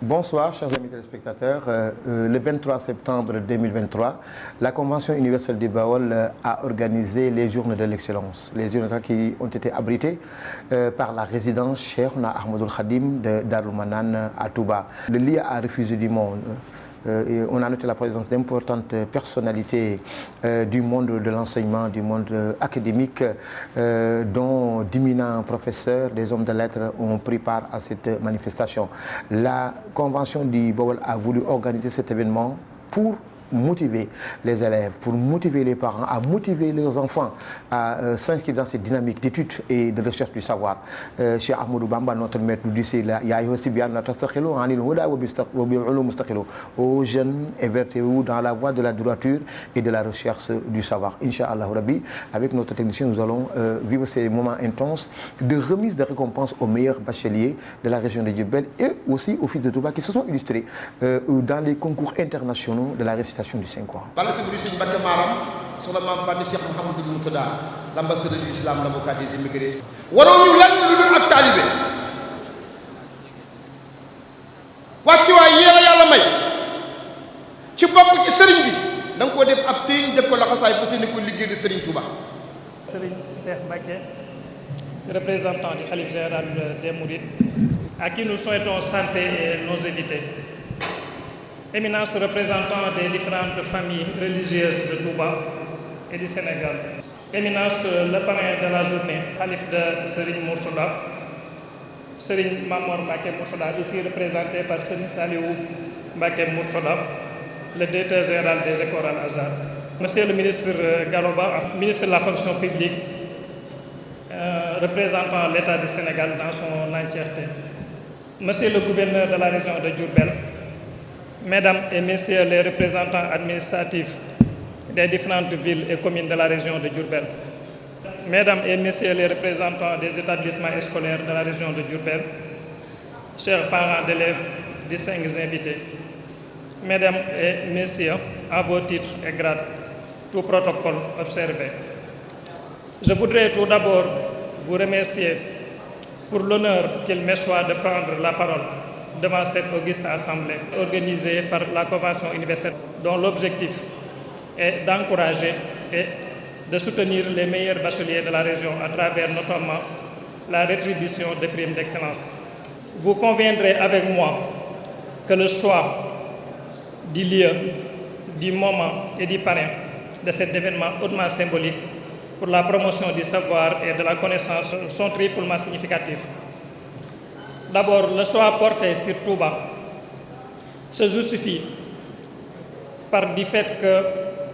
Bonsoir, chers amis téléspectateurs. Le 23 septembre 2023, la Convention universelle du Baol a organisé les Journées de l'excellence. Les journées qui ont été abritées par la résidence Cheikhouna Ahmadoul Khadim de Darou Manane à Touba. Le lieu a refusé du monde. On a noté la présence d'importantes personnalités du monde de l'enseignement, du monde académique, dont d'éminents professeurs, des hommes de lettres ont pris part à cette manifestation. La Convention du Baol a voulu organiser cet événement pour motiver les élèves, pour motiver les parents, à motiver leurs enfants à s'inscrire dans cette dynamique d'études et de recherche du savoir. Cheikh Ahmadou Bamba, notre maître, nous dit aux jeunes, évertez-vous dans la voie de la droiture et de la recherche du savoir. Inch'Allah Rabbi, avec notre technicien, nous allons vivre ces moments intenses de remise de récompenses aux meilleurs bacheliers de la région de Diourbel et aussi aux fils de Touba qui se sont illustrés dans les concours internationaux de la récitation du Saint-Coran. L'ambassadeur de l'islam, l'avocat des immigrés. Waroon ñu lan lu dul ak taalibe wàccuwaay yéen a yàlla may ci bokk ci sëriñ bi da nga koo def ab téeñ def ko laxasaay fas yéene ko liggéey de Sëriñ Touba. Sëriñ Cheikh Mbacké, représentant du khalife général des Mourides, à qui nous souhaitons santé et nos invités. Éminence représentant des différentes familles religieuses de Touba et du Sénégal. Éminence, le parrain de la journée, khalife de Serigne Mourtada, Serigne Mamor Mbacké Mourtada, ici représenté par Serigne Saliou Mbacké Mourtada, le directeur général des écoles Al-Azhar. Monsieur le ministre Galoba, ministre de la fonction publique, représentant l'État du Sénégal dans son entièreté. Monsieur le gouverneur de la région de Diourbel, Mesdames et Messieurs les représentants administratifs des différentes villes et communes de la région de Diourbel, Mesdames et Messieurs les représentants des établissements scolaires de la région de Diourbel, chers parents d'élèves, distingués invités, Mesdames et Messieurs, à vos titres et grades, tout protocole observé. Je voudrais tout d'abord vous remercier pour l'honneur qu'il me soit de prendre la parole devant cette auguste assemblée organisée par la Convention universelle, dont l'objectif est d'encourager et de soutenir les meilleurs bacheliers de la région à travers notamment la rétribution des primes d'excellence. Vous conviendrez avec moi que le choix du lieu, du moment et du parrain de cet événement hautement symbolique pour la promotion du savoir et de la connaissance sont triplement significatifs. D'abord, le choix porté sur Touba se justifie par du fait que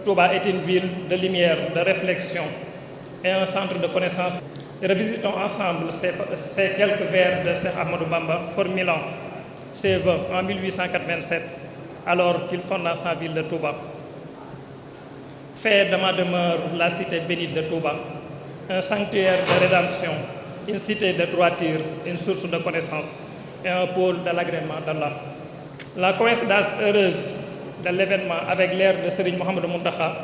Touba est une ville de lumière, de réflexion et un centre de connaissance. Revisitons ensemble ces quelques vers de Cheikh Ahmadou Bamba formulant ses vœux en 1887, alors qu'il fonda sa ville de Touba. Fais de ma demeure la cité bénite de Touba, un sanctuaire de rédemption, une cité de droiture, une source de connaissance et un pôle de l'agrément d'Allah. La coïncidence heureuse de l'événement avec l'ère de Serigne Mohamed Mountakha,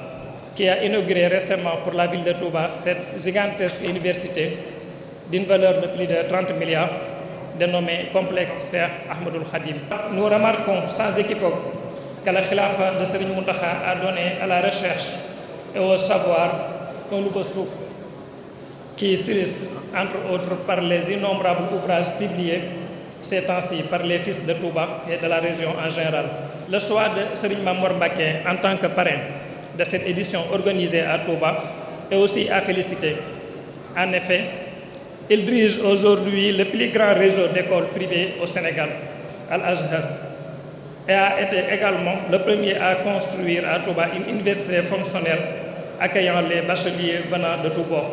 qui a inauguré récemment pour la ville de Touba cette gigantesque université d'une valeur de plus de 30 milliards, dénommée Complexe Cheikh Ahmadoul Khadim. Nous remarquons sans équivoque que le khilafa de Serigne Mountakha a donné à la recherche et au savoir un nouveau souffle qui s'illustre entre autres par les innombrables ouvrages publiés ces temps-ci par les fils de Touba et de la région en général. Le choix de Serigne Mamor Mbacké en tant que parrain de cette édition organisée à Touba est aussi à féliciter. En effet, il dirige aujourd'hui le plus grand réseau d'écoles privées au Sénégal, Al-Azhar, et a été également le premier à construire à Touba une université fonctionnelle accueillant les bacheliers venant de tous bords.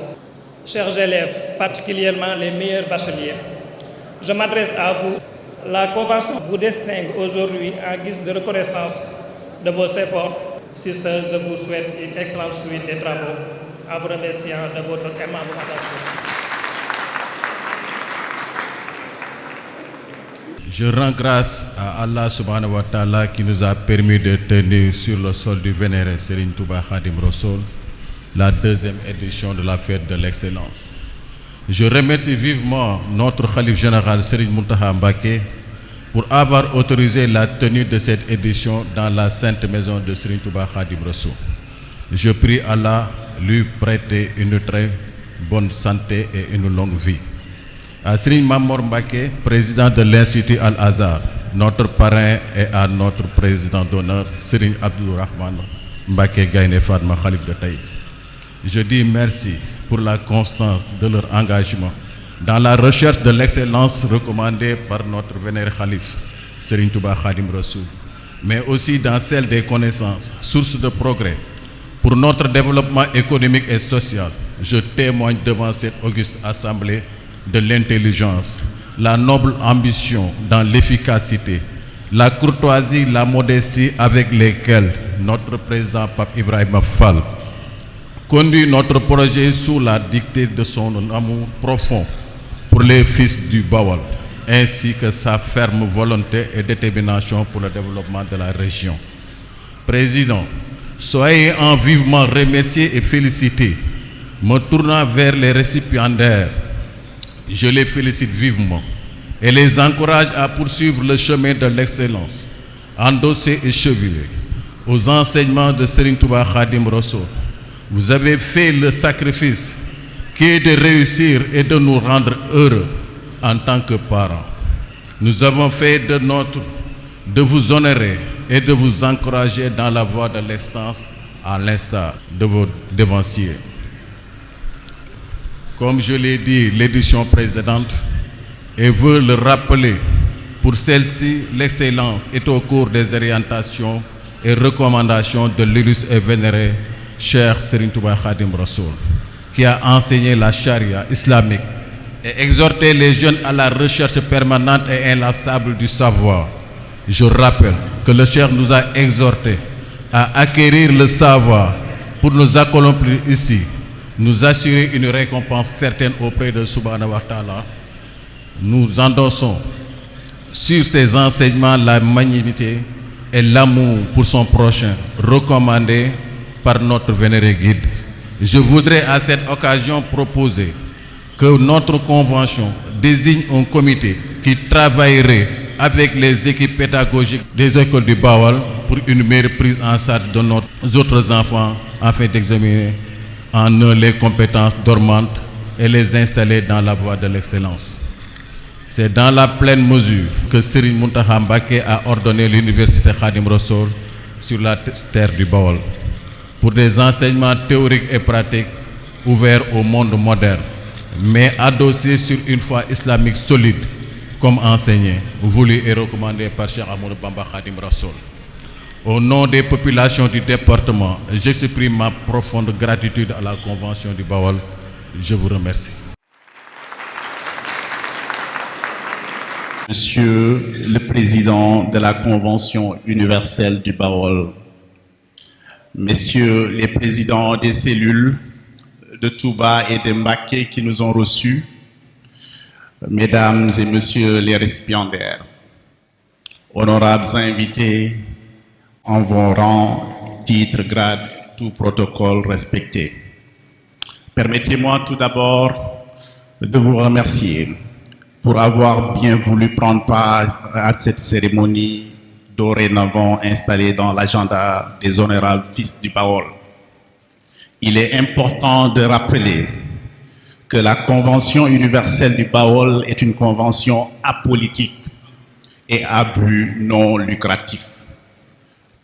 Chers élèves, particulièrement les meilleurs bacheliers, je m'adresse à vous. La Convention vous distingue aujourd'hui en guise de reconnaissance de vos efforts. Sur ce, je vous souhaite une excellente suite des travaux en vous remerciant de votre aimable attention. Je rends grâce à Allah subhanahu wa ta'ala qui nous a permis de tenir sur le sol du vénéré Serigne Touba Khadim Rassoul la deuxième édition de la fête de l'excellence. Je remercie vivement notre khalife général Serigne Mountakha Mbacké pour avoir autorisé la tenue de cette édition dans la sainte maison de Serigne Touba Khadim Rassoul. Je prie Allah lui prêter une très bonne santé et une longue vie. À Serigne Mamor Mbacké, président de l'Institut Al-Azhar, notre parrain, et à notre président d'honneur, Serigne Abdourahmane Mbacké Gaïndé Fatma, Khalif de Taïf. Je dis merci pour la constance de leur engagement dans la recherche de l'excellence recommandée par notre vénéré Khalif, Serigne Touba Khadim Rassoul, mais aussi dans celle des connaissances, source de progrès pour notre développement économique et social. Je témoigne devant cette auguste assemblée de l'intelligence, la noble ambition dans l'efficacité, la courtoisie, la modestie avec lesquelles notre président Pape Ibrahima Fall conduit notre projet sous la dictée de son amour profond pour les fils du Bawol, ainsi que sa ferme volonté et détermination pour le développement de la région. Président, soyez en vivement remerciés et félicités. Me tournant vers les récipiendaires, je les félicite vivement et les encourage à poursuivre le chemin de l'excellence, endossé et chevillé aux enseignements de Serigne Touba Khadim Rassoul. Vous avez fait le sacrifice qui est de réussir et de nous rendre heureux en tant que parents. Nous avons fait de vous honorer et de vous encourager dans la voie de l'excellence à l'instar de vos devanciers. Comme je l'ai dit l'édition précédente, et veut le rappeler, pour celle-ci, l'excellence est au cours des orientations et recommandations de l'illustre et vénéré Cheikh Serigne Touba Khadim Rassoul, qui a enseigné la charia islamique et exhorté les jeunes à la recherche permanente et inlassable du savoir. Je rappelle que le Cheikh nous a exhortés à acquérir le savoir pour nous accomplir ici, nous assurer une récompense certaine auprès de Subhanahu wa Ta'ala. Nous endossons sur ces enseignements la magnanimité et l'amour pour son prochain, recommandé par notre vénéré guide. Je voudrais à cette occasion proposer que notre convention désigne un comité qui travaillerait avec les équipes pédagogiques des écoles du Bawol pour une meilleure prise en charge de nos autres enfants afin d'examiner en eux les compétences dormantes et les installer dans la voie de l'excellence. C'est dans la pleine mesure que Serigne Mountakha Mbacké a ordonné l'université Khadim Rassoul sur la terre du Bawol pour des enseignements théoriques et pratiques ouverts au monde moderne, mais adossés sur une foi islamique solide, comme enseigné, voulu et recommandé par Cheikh Ahmadou Bamba Khadim Rassoul. Au nom des populations du département, j'exprime ma profonde gratitude à la Convention du Bawol. Je vous remercie. Monsieur le Président de la Convention universelle du Bawol, Messieurs les présidents des cellules de Touba et de Mbacké qui nous ont reçus, Mesdames et Messieurs les récipiendaires, honorables invités, en vos rangs, titres, grades, tout protocole respecté. Permettez-moi tout d'abord de vous remercier pour avoir bien voulu prendre part à cette cérémonie dorénavant installée dans l'agenda des honorables fils du Bawol. Il est important de rappeler que la Convention universelle du Bawol est une convention apolitique et à but non lucratif.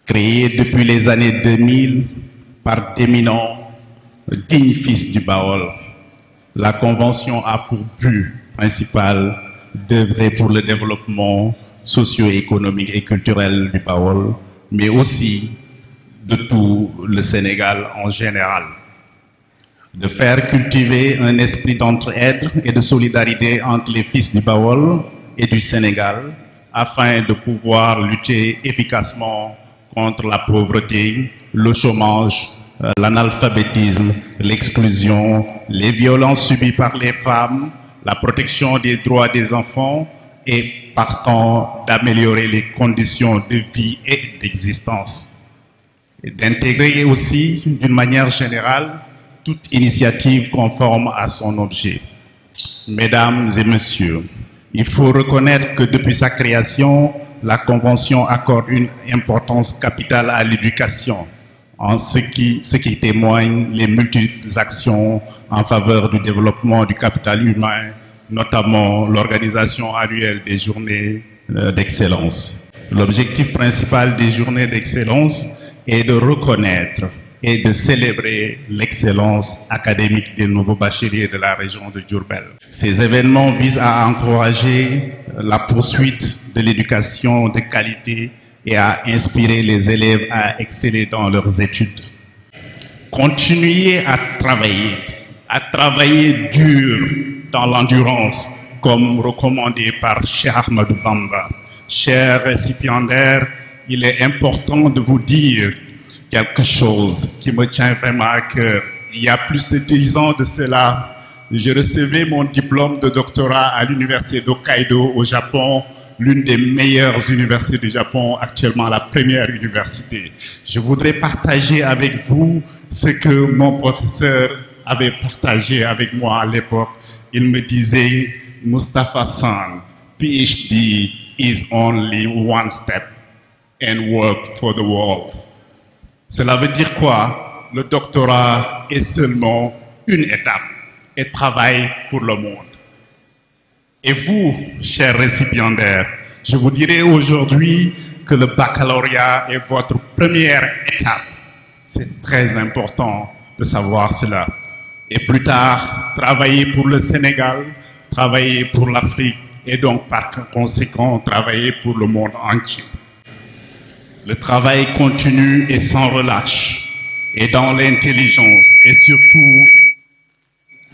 Créée depuis les années 2000 par d'éminents dignes fils du Bawol, la Convention a pour but principal d'œuvrer pour le développement socio-économique et culturel du Bawol, mais aussi de tout le Sénégal en général. De faire cultiver un esprit d'entraide et de solidarité entre les fils du Bawol et du Sénégal afin de pouvoir lutter efficacement contre la pauvreté, le chômage, l'analphabétisme, l'exclusion, les violences subies par les femmes, la protection des droits des enfants et partant d'améliorer les conditions de vie et d'existence. Et d'intégrer aussi d'une manière générale toute initiative conforme à son objet. Mesdames et messieurs, Il faut reconnaître que depuis sa création, la Convention accorde une importance capitale à l'éducation, en ce qui témoigne les multiples actions en faveur du développement du capital humain, notamment l'organisation annuelle des journées d'excellence. L'objectif principal des journées d'excellence est de reconnaître et de célébrer l'excellence académique des nouveaux bacheliers de la région de Diourbel. Ces événements visent à encourager la poursuite de l'éducation de qualité et à inspirer les élèves à exceller dans leurs études. Continuez à travailler dur dans l'endurance, comme recommandé par Cheikh Ahmadou Bamba. Chers récipiendaires, il est important de vous dire quelque chose qui me tient vraiment à cœur. Il y a plus de 10 ans de cela, je recevais mon diplôme de doctorat à l'université d'Hokkaido au Japon, l'une des meilleures universités du Japon, actuellement la première université. Je voudrais partager avec vous ce que mon professeur avait partagé avec moi à l'époque. Il me disait, Mustafa-san, PhD is only one step and work for the world. Cela veut dire quoi? Le doctorat est seulement une étape et travaille pour le monde. Et vous, chers récipiendaires, je vous dirai aujourd'hui que le baccalauréat est votre première étape. C'est très important de savoir cela. Et plus tard, travailler pour le Sénégal, travailler pour l'Afrique et donc par conséquent, travailler pour le monde entier. Le travail continue et sans relâche, et dans l'intelligence, et surtout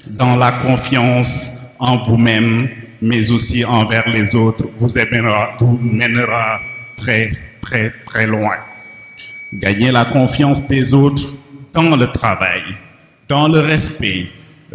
dans la confiance en vous-même, mais aussi envers les autres, vous mènera très, très, très loin. Gagner la confiance des autres dans le travail, dans le respect,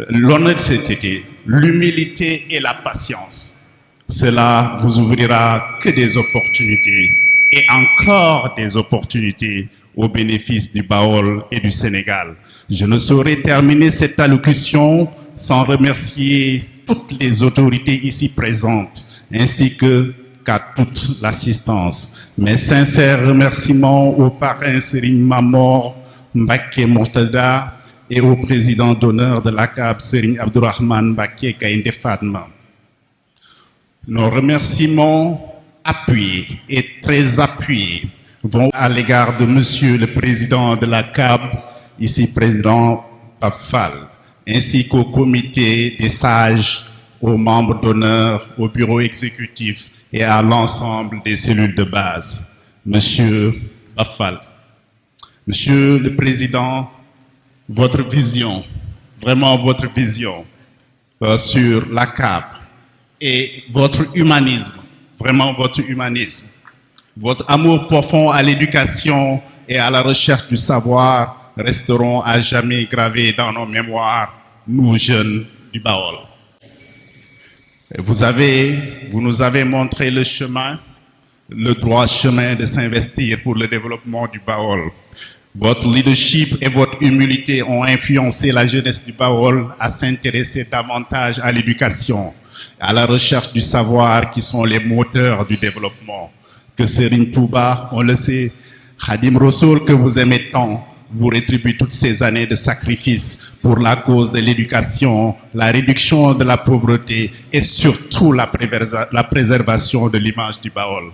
l'honnêteté, l'humilité et la patience. Cela vous ouvrira que des opportunités et encore des opportunités au bénéfice du Baol et du Sénégal. Je ne saurais terminer cette allocution sans remercier toutes les autorités ici présentes, ainsi qu'à toute l'assistance. Mes sincères remerciements au parrain Serigne Mamor Mbacké Mourtada et au président d'honneur de l'ACAB, Serigne Abdourahmane Mbacké Gaïndé Fatma. Nos remerciements appuyés et très appuyés vont à l'égard de Monsieur le Président de l'ACAB, ici Président Pafal, ainsi qu'au comité des sages, aux membres d'honneur, au bureau exécutif et à l'ensemble des cellules de base. Monsieur Pafal, Monsieur le Président, votre vision, vraiment votre vision sur l'ACAB et votre humanisme, vraiment votre humanisme, votre amour profond à l'éducation et à la recherche du savoir resteront à jamais gravés dans nos mémoires, nous jeunes du Baol. Vous nous avez montré le chemin, le droit chemin de s'investir pour le développement du Baol. Votre leadership et votre humilité ont influencé la jeunesse du Baol à s'intéresser davantage à l'éducation, à la recherche du savoir qui sont les moteurs du développement. Que Serigne Touba, on le sait, Khadim Rassoul que vous aimez tant, vous rétribue toutes ces années de sacrifice pour la cause de l'éducation, la réduction de la pauvreté et surtout la préservation de l'image du Baol.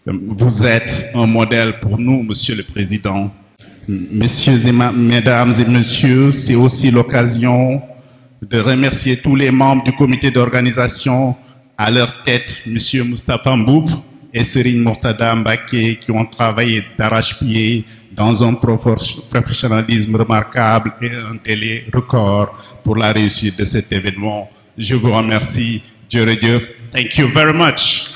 Vous êtes un modèle pour nous, Monsieur le Président. Mesdames et messieurs, c'est aussi l'occasion de remercier tous les membres du comité d'organisation, à leur tête, Monsieur Moustapha Mboub et Serigne Mourtada Mbacké, qui ont travaillé d'arrache-pied dans un professionnalisme remarquable et un délai record pour la réussite de cet événement. Je vous remercie. Jërëjëf. Thank you very much.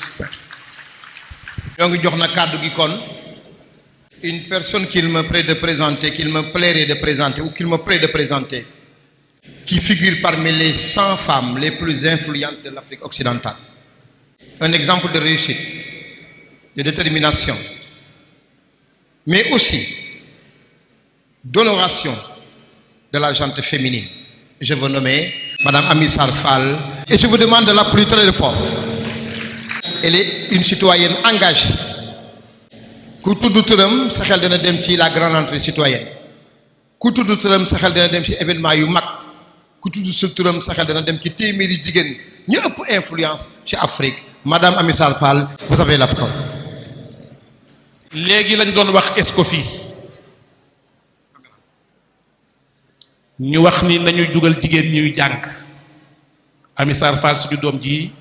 ñoo ngi jox na kàddu gi kon une personne qu'il me plaît de présenter, qu'il me plairait de présenter ou qu'il me plaît de présenter, qui figure parmi les 100 femmes les plus influentes de l'Afrique occidentale. Un exemple de réussite, de détermination, mais aussi d'honoration de la gente féminine. Je veux nommer Madame Amy Sarr Fall et je vous demande de l'applaudir très fort. elle est une citoyenne engagée. Ku tuddu turam sa xel dana dem ci la grande entrée citoyenne. Ku tuddu turam sa xel dana dem ci événement yu mag. Ku tuddu turam sa xel dana dem ci téeméeri jigéen ñu ëpp influence ci Afrique. Madame Amy Sarr Fall, vous avez la parole. léegi lañ doon wax Escoffi ñu wax ni nañu dugal jigéen ñuy jàng Amy Sarr Fall suñu doom ji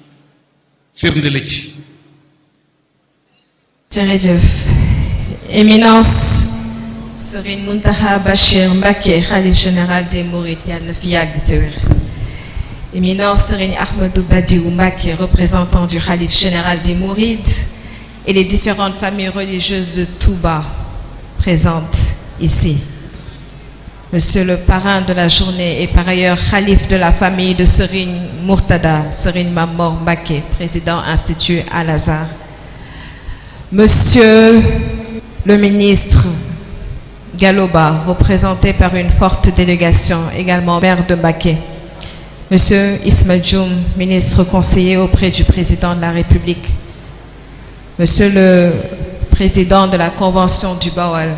firnde la ci. jërëjëf Éminence Serigne Mountakha Bachir Mbacké khalife général des Mourides yàlla na fi yàgg te wér. Éminence Serigne Ahmadou Badiou Mbacké représentant du khalife général des Mourides et les différentes familles religieuses de Touba présentes ici. Monsieur le parrain de la journée et par ailleurs khalife de la famille de Serigne Mourtada, Serigne Mamor Mbacké, président Institut Al-Azhar. Monsieur le ministre Galoba, représenté par une forte délégation, également maire de Mbacké. Monsieur Isma Dioum, ministre conseiller auprès du président de la République. Monsieur le président de la Convention du Bawal.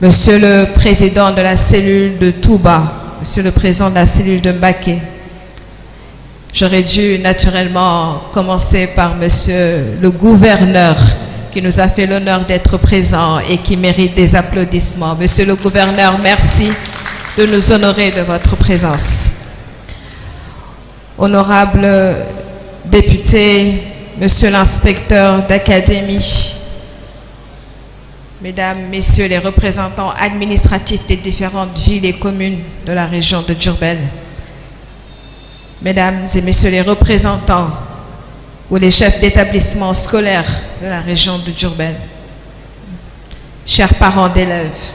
Monsieur le président de la cellule de Touba. Monsieur le président de la cellule de Mbacké. J'aurais dû naturellement commencer par monsieur le gouverneur qui nous a fait l'honneur d'être présent et qui mérite des applaudissements. Monsieur le gouverneur, merci de nous honorer de votre présence. Honorable député, monsieur l'inspecteur d'académie, mesdames, messieurs les représentants administratifs des différentes villes et communes de la région de Diourbel, mesdames et messieurs les représentants ou les chefs d'établissement scolaire de la région de Diourbel, chers parents d'élèves,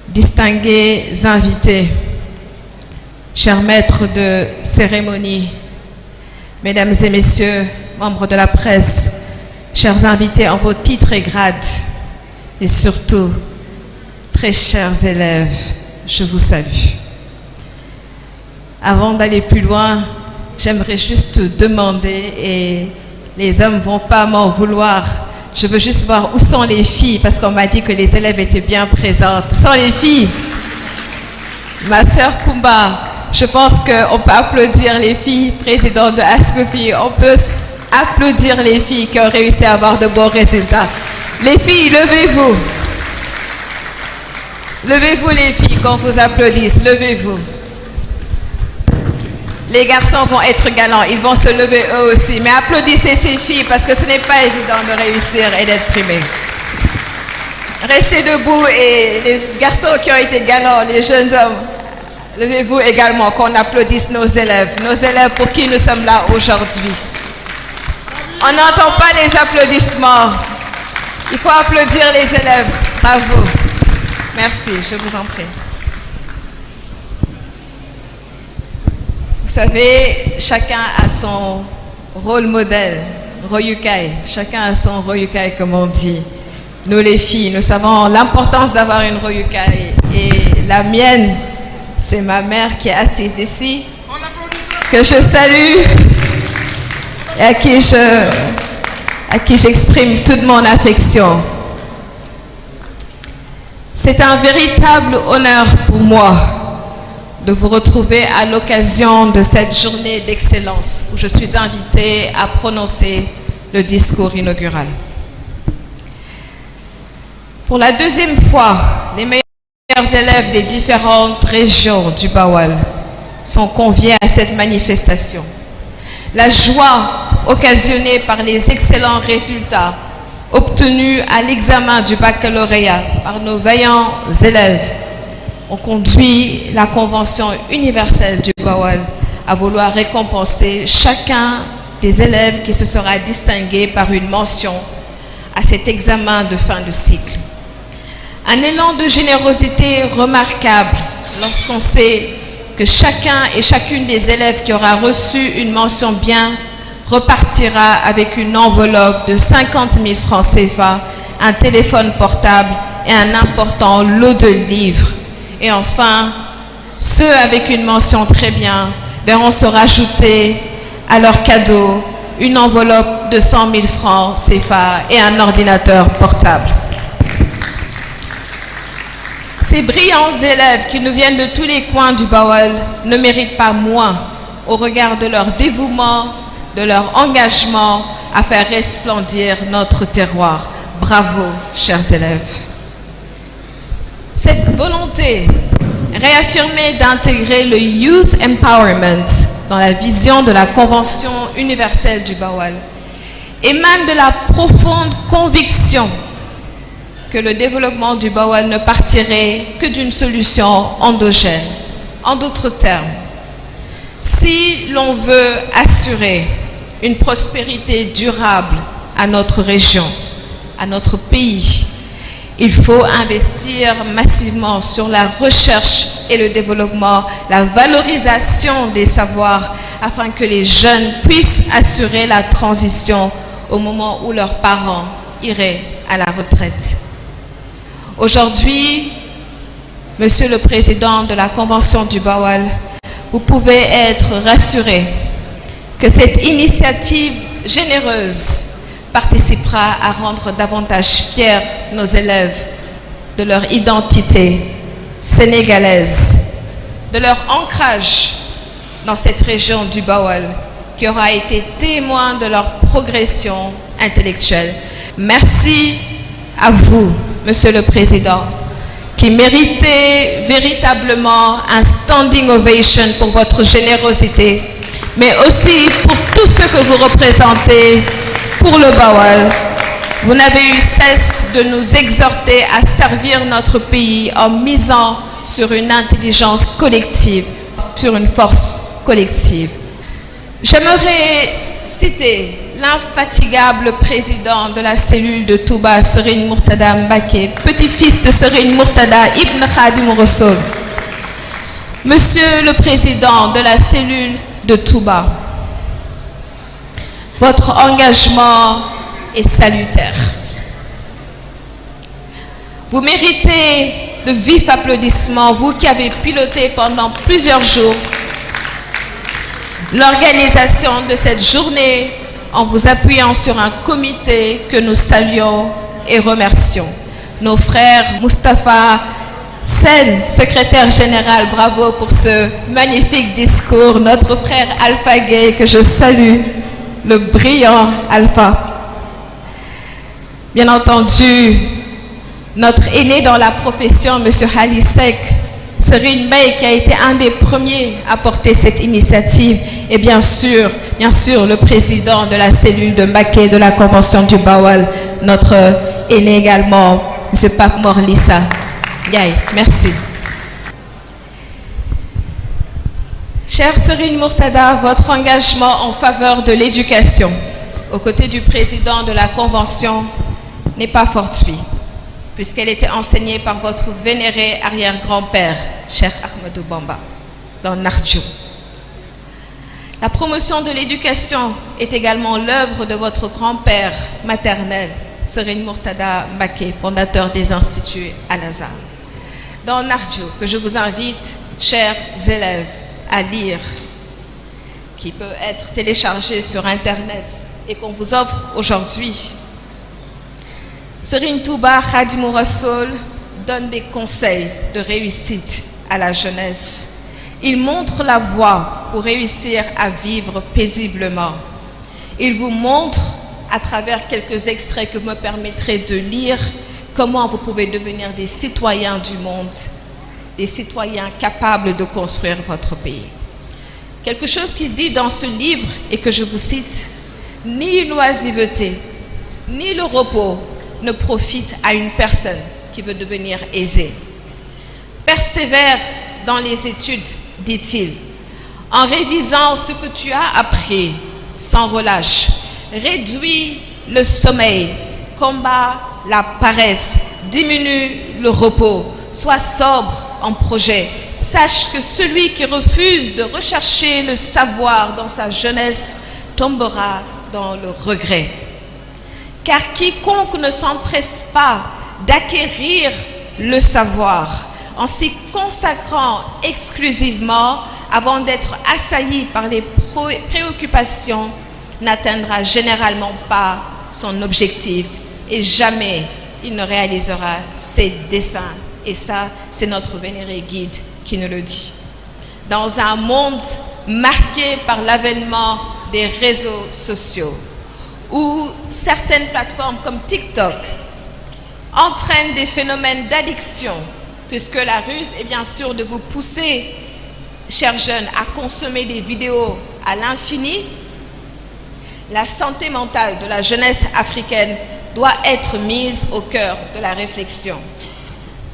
distingués invités, chers maîtres de cérémonie, mesdames et messieurs, membres de la presse, chers invités en vos titres et grades, et surtout, très chers élèves, je vous salue. Avant d'aller plus loin, j'aimerais juste demander, et les hommes ne vont pas m'en vouloir, je veux juste voir où sont les filles, parce qu'on m'a dit que les élèves étaient bien présentes. Où sont les filles? Ma sœur Kumba, je pense qu'on peut applaudir les filles présidentes de Escoffi. On peut applaudir les filles qui ont réussi à avoir de bons résultats. Les filles, levez-vous. Levez-vous les filles, qu'on vous applaudisse. Levez-vous. Les garçons vont être galants, ils vont se lever eux aussi. Mais applaudissez ces filles parce que ce n'est pas évident de réussir et d'être primé. Restez debout et les garçons qui ont été galants, les jeunes hommes, levez-vous également, qu'on applaudisse nos élèves pour qui nous sommes là aujourd'hui. On n'entend pas les applaudissements. Il faut applaudir les élèves. Bravo. Merci, je vous en prie. Vous savez, chacun a son rôle modèle, royukai. Chacun a son royukai, comme on dit. Nous, les filles, nous savons l'importance d'avoir une royukai. Et la mienne, c'est ma mère qui est assise ici, que je salue et à qui j'exprime toute mon affection. C'est un véritable honneur pour moi de vous retrouver à l'occasion de cette journée d'excellence où je suis invitée à prononcer le discours inaugural. Pour la deuxième fois, les meilleurs élèves des différentes régions du Bawal sont conviés à cette manifestation. La joie occasionnée par les excellents résultats obtenus à l'examen du baccalauréat par nos vaillants élèves ont conduit la Convention universelle du Bawal à vouloir récompenser chacun des élèves qui se sera distingué par une mention à cet examen de fin de cycle. Un élan de générosité remarquable lorsqu'on sait que chacun et chacune des élèves qui aura reçu une mention bien repartira avec une enveloppe de 50 000 francs CFA, un téléphone portable et un important lot de livres. Et enfin, ceux avec une mention très bien verront se rajouter à leur cadeau une enveloppe de 100 000 francs CFA et un ordinateur portable. Ces brillants élèves qui nous viennent de tous les coins du Bawal ne méritent pas moins au regard de leur dévouement, de leur engagement à faire resplendir notre terroir. Bravo, chers élèves. Cette volonté réaffirmée d'intégrer le Youth Empowerment dans la vision de la Convention universelle du Bawal émane de la profonde conviction que le développement du Bawal ne partirait que d'une solution endogène. En d'autres termes, si l'on veut assurer une prospérité durable à notre région, à notre pays, il faut investir massivement sur la recherche et le développement, la valorisation des savoirs, afin que les jeunes puissent assurer la transition au moment où leurs parents iraient à la retraite. Aujourd'hui, Monsieur le Président de la Convention du Bawal, vous pouvez être rassuré que cette initiative généreuse participera à rendre davantage fiers nos élèves de leur identité sénégalaise, de leur ancrage dans cette région du Bawal qui aura été témoin de leur progression intellectuelle. Merci à vous, Monsieur le Président, qui méritez véritablement un standing ovation pour votre générosité, mais aussi pour tout ce que vous représentez pour le Bawal. Vous n'avez eu cesse de nous exhorter à servir notre pays en misant sur une intelligence collective, sur une force collective. J'aimerais citer l'infatigable président de la cellule de Touba, Serigne Murtada Mbaké, petit-fils de Serigne Murtada Ibn Khadim Rassoul. Monsieur le Président de la cellule de Touba, votre engagement est salutaire. Vous méritez de vifs applaudissements, vous qui avez piloté pendant plusieurs jours l'organisation de cette journée en vous appuyant sur un comité que nous saluons et remercions. Nos frères Moustapha Sen, secrétaire général, bravo pour ce magnifique discours. Notre frère Alpha Gay, que je salue, le brillant Alpha. Bien entendu, notre aîné dans la profession, M. Halisek, Serigne Mbaye, qui a été un des premiers à porter cette initiative, et bien sûr, le président de la cellule de Mbaké de la Convention du Bawal, notre aîné également, M. Pape Mor Lissa. Yaye, merci. Cher Serigne Murtada, votre engagement en faveur de l'éducation, aux côtés du président de la Convention, n'est pas fortuit, puisqu'elle était enseignée par votre vénéré arrière-grand-père, Cheikh Ahmadou Bamba, dans Nardjou. La promotion de l'éducation est également l'œuvre de votre grand-père maternel, Serigne Murtada Mbaké, fondateur des instituts Al-Azhar. Dans Nardjou, que je vous invite, chers élèves, à lire, qui peut être téléchargé sur Internet et qu'on vous offre aujourd'hui. Serigne Touba Khadimou Rassoul donne des conseils de réussite à la jeunesse. Il montre la voie pour réussir à vivre paisiblement. Il vous montre, à travers quelques extraits que vous me permettrez de lire, comment vous pouvez devenir des citoyens du monde, des citoyens capables de construire votre pays. Quelque chose qu'il dit dans ce livre, et que je vous cite, « Ni l'oisiveté, ni le repos ne profitent à une personne qui veut devenir aisée. Persévère dans les études, dit-il, en révisant ce que tu as appris sans relâche. Réduis le sommeil, combat la paresse, diminue le repos, sois sobre en projet. Sache que celui qui refuse de rechercher le savoir dans sa jeunesse tombera dans le regret. Car quiconque ne s'empresse pas d'acquérir le savoir en s'y consacrant exclusivement avant d'être assailli par les préoccupations, n'atteindra généralement pas son objectif et jamais il ne réalisera ses desseins. Et ça, c'est notre vénéré guide qui nous le dit. Dans un monde marqué par l'avènement des réseaux sociaux, où certaines plateformes comme TikTok entraînent des phénomènes d'addiction, puisque la ruse est bien sûr de vous pousser, chers jeunes, à consommer des vidéos à l'infini, la santé mentale de la jeunesse africaine doit être mise au cœur de la réflexion.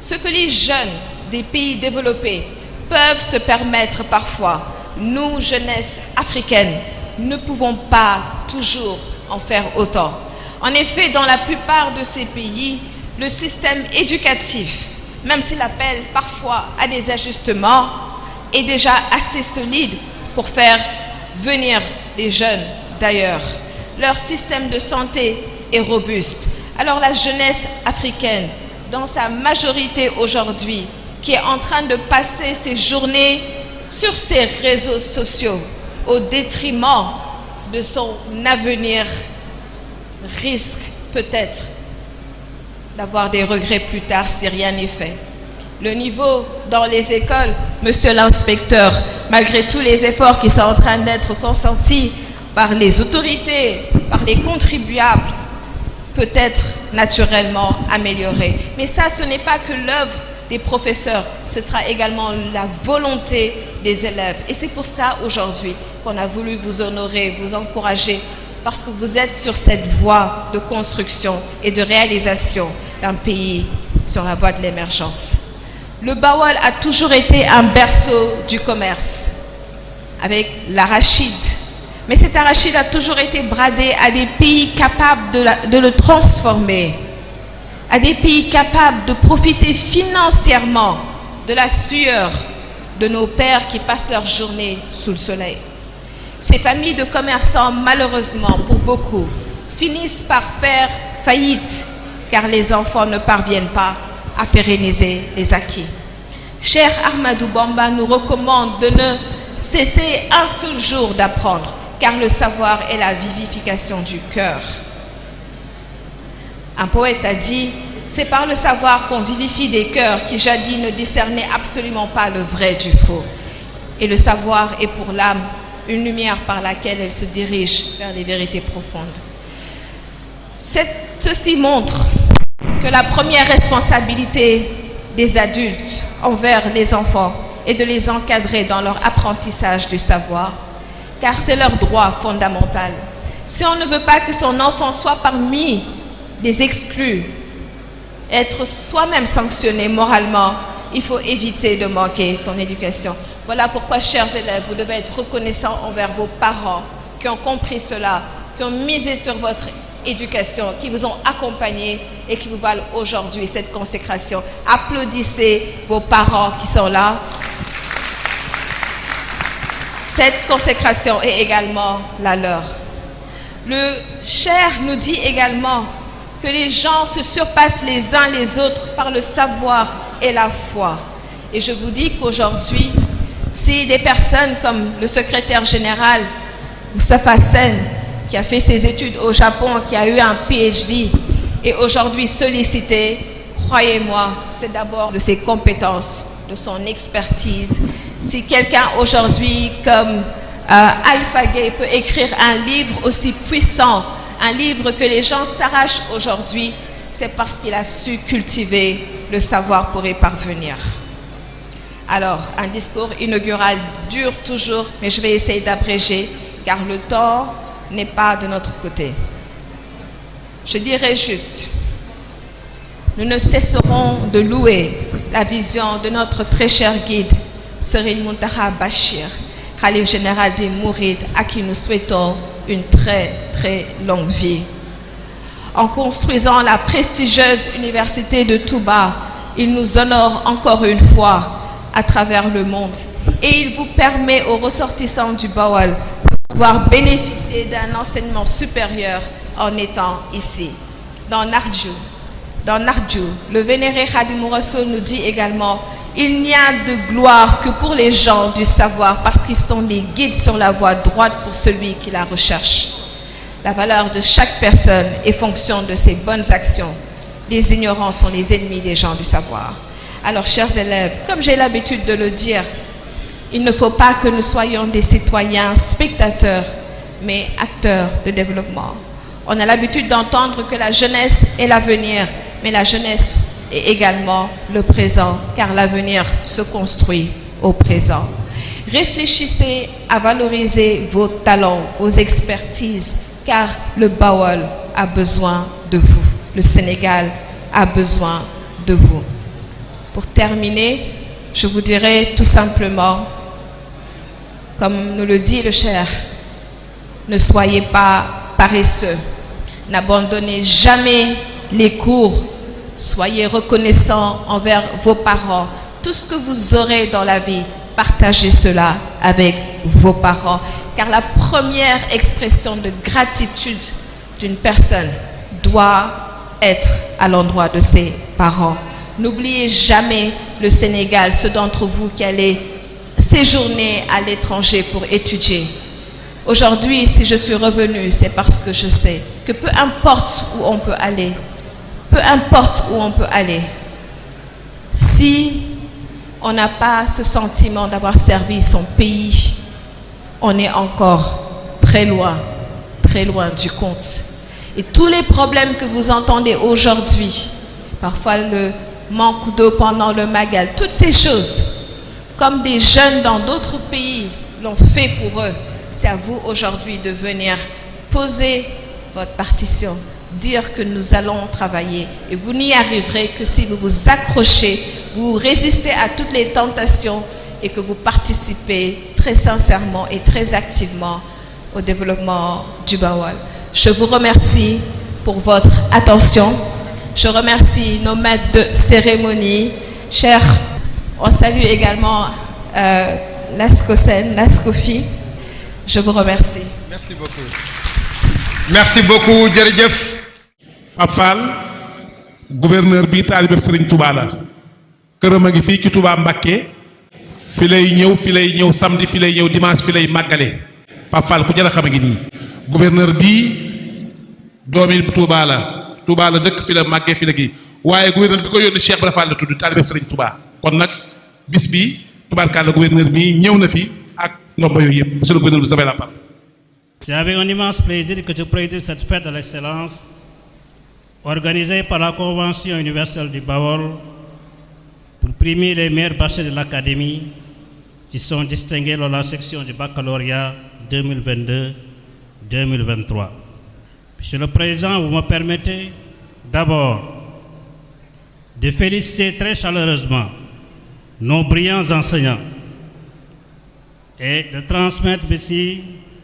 Ce que les jeunes des pays développés peuvent se permettre parfois, nous, jeunesse africaine, ne pouvons pas toujours en faire autant. En effet, dans la plupart de ces pays, le système éducatif, même s'il appelle parfois à des ajustements, est déjà assez solide pour faire venir des jeunes d'ailleurs. Leur système de santé est robuste. Alors la jeunesse africaine, dans sa majorité aujourd'hui, qui est en train de passer ses journées sur ces réseaux sociaux au détriment de son avenir, risque peut-être d'avoir des regrets plus tard si rien n'est fait. Le niveau dans les écoles, monsieur l'inspecteur, malgré tous les efforts qui sont en train d'être consentis par les autorités, par les contribuables, peut être naturellement amélioré. Mais ça, ce n'est pas que l'œuvre des professeurs, ce sera également la volonté des élèves. Et c'est pour ça aujourd'hui qu'on a voulu vous honorer, vous encourager, parce que vous êtes sur cette voie de construction et de réalisation d'un pays sur la voie de l'émergence. Le Bawal a toujours été un berceau du commerce, avec l'arachide. Mais cet arachide a toujours été bradé à des pays capables de le transformer, à des pays capables de profiter financièrement de la sueur de nos pères qui passent leur journée sous le soleil. Ces familles de commerçants, malheureusement, pour beaucoup, finissent par faire faillite, car les enfants ne parviennent pas à pérenniser les acquis. Cher Ahmadou Bamba nous recommande de ne cesser un seul jour d'apprendre, car le savoir est la vivification du cœur. Un poète a dit, c'est par le savoir qu'on vivifie des cœurs qui jadis ne discernaient absolument pas le vrai du faux. Et le savoir est pour l'âme une lumière par laquelle elle se dirige vers les vérités profondes. Ceci montre que la première responsabilité des adultes envers les enfants est de les encadrer dans leur apprentissage du savoir, car c'est leur droit fondamental. Si on ne veut pas que son enfant soit parmi des exclus, être soi-même sanctionné moralement, il faut éviter de manquer son éducation. Voilà pourquoi, chers élèves, vous devez être reconnaissants envers vos parents qui ont compris cela, qui ont misé sur votre éducation, qui vous ont accompagné et qui vous valent aujourd'hui cette consécration. Applaudissez vos parents qui sont là. Cette consécration est également la leur. Le cher nous dit également que les gens se surpassent les uns les autres par le savoir et la foi. Et je vous dis qu'aujourd'hui, si des personnes comme le secrétaire général Moustapha Sen, qui a fait ses études au Japon, qui a eu un PhD, est aujourd'hui sollicité, croyez-moi, c'est d'abord de ses compétences, de son expertise. Si quelqu'un aujourd'hui comme Alpha Gay peut écrire un livre aussi puissant, un livre que les gens s'arrachent aujourd'hui, c'est parce qu'il a su cultiver le savoir pour y parvenir. Alors, un discours inaugural dure toujours, mais je vais essayer d'abréger, car le temps n'est pas de notre côté. Je dirais juste, nous ne cesserons de louer la vision de notre très cher guide, Serigne Mountakha Bachir, Khalife général des Mourides, à qui nous souhaitons une très très longue vie. En construisant la prestigieuse université de Touba, il nous honore encore une fois à travers le monde et il vous permet aux ressortissants du Bawal de pouvoir bénéficier d'un enseignement supérieur en étant ici. Dans Nardjou, le vénéré Khadimou Rassoul nous dit également Il n'y a de gloire que pour les gens du savoir, parce qu'ils sont les guides sur la voie droite pour celui qui la recherche. La valeur de chaque personne est fonction de ses bonnes actions. Les ignorants sont les ennemis des gens du savoir. Alors, chers élèves, comme j'ai l'habitude de le dire, il ne faut pas que nous soyons des citoyens spectateurs, mais acteurs de développement. On a l'habitude d'entendre que la jeunesse est l'avenir, mais la jeunesse est également le présent, car l'avenir se construit au présent. Réfléchissez à valoriser vos talents, vos expertises, car le Bawol a besoin de vous. Le Sénégal a besoin de vous. Pour terminer, je vous dirai tout simplement, comme nous le dit le cher, ne soyez pas paresseux. N'abandonnez jamais les cours. Soyez reconnaissants envers vos parents. Tout ce que vous aurez dans la vie, partagez cela avec vos parents. Car la première expression de gratitude d'une personne doit être à l'endroit de ses parents. N'oubliez jamais le Sénégal, ceux d'entre vous qui allez séjourner à l'étranger pour étudier. Aujourd'hui, si je suis revenue, c'est parce que je sais que peu importe où on peut aller, si on n'a pas ce sentiment d'avoir servi son pays, on est encore très loin du compte. Et tous les problèmes que vous entendez aujourd'hui, parfois le manque d'eau pendant le Magal, toutes ces choses, comme des jeunes dans d'autres pays l'ont fait pour eux, c'est à vous aujourd'hui de venir poser votre partition, dire que nous allons travailler. Et vous n'y arriverez que si vous vous accrochez, vous résistez à toutes les tentations et que vous participez très sincèrement et très activement au développement du Bawol. Je vous remercie pour votre attention. Je remercie nos maîtres de cérémonie. Chers, on salue également l'ASCOSEN, l'ASCOFI. Je vous remercie. Merci beaucoup. Merci beaucoup, jërëjëf. Pape Fall, gouverneur bi taalibe Serigne Touba la. Këram a ngi fii ci Touba Mbacké. Fi lay ñëw samedi, fi lay ñëw dimanche, fi lay màggale. Pape Fall ku jara xam a ngi nii. Gouverneur bi doomi Touba la dëkk fi la màggee fi la kii. Waaye gouverneur bi ko yónni Cheikh Ibra Fall la tudd taalibe Serigne Touba. Kon nag bis bi tubaarkàlla gouverneur bi ñëw na fi ak ndomba yooyu yëpp. Monsieur le gouverneur, vous avez la parole. C'est avec un immense plaisir que je préside cette fête de l'excellence organisée par la Convention universelle du Bawol pour primer les meilleurs bacheliers de l'Académie qui sont distingués lors de la section du baccalauréat 2022-2023. Monsieur le Président, vous me permettez d'abord de féliciter très chaleureusement nos brillants enseignants et de transmettre ici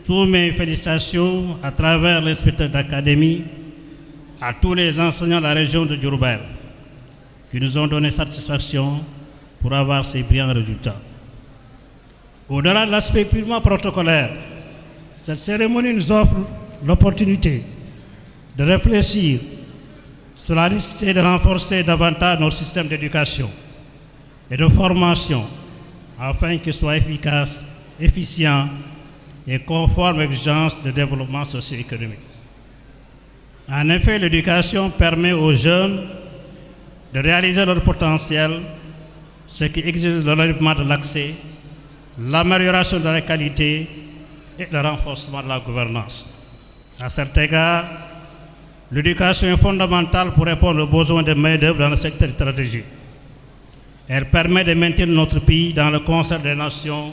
toutes mes félicitations à travers l'inspecteur d'académie à tous les enseignants de la région de Diourbel qui nous ont donné satisfaction pour avoir ces brillants résultats. Au-delà de l'aspect purement protocolaire, cette cérémonie nous offre l'opportunité de réfléchir sur la nécessité de renforcer davantage notre système d'éducation et de formation afin qu'il soit efficace, efficient et conforme aux exigences de développement socio-économique. En effet, l'éducation permet aux jeunes de réaliser leur potentiel, ce qui exige le relèvement de l'accès, l'amélioration de la qualité et le renforcement de la gouvernance. À cet égard, l'éducation est fondamentale pour répondre aux besoins de main-d'œuvre dans le secteur stratégique. Elle permet de maintenir notre pays dans le concert des nations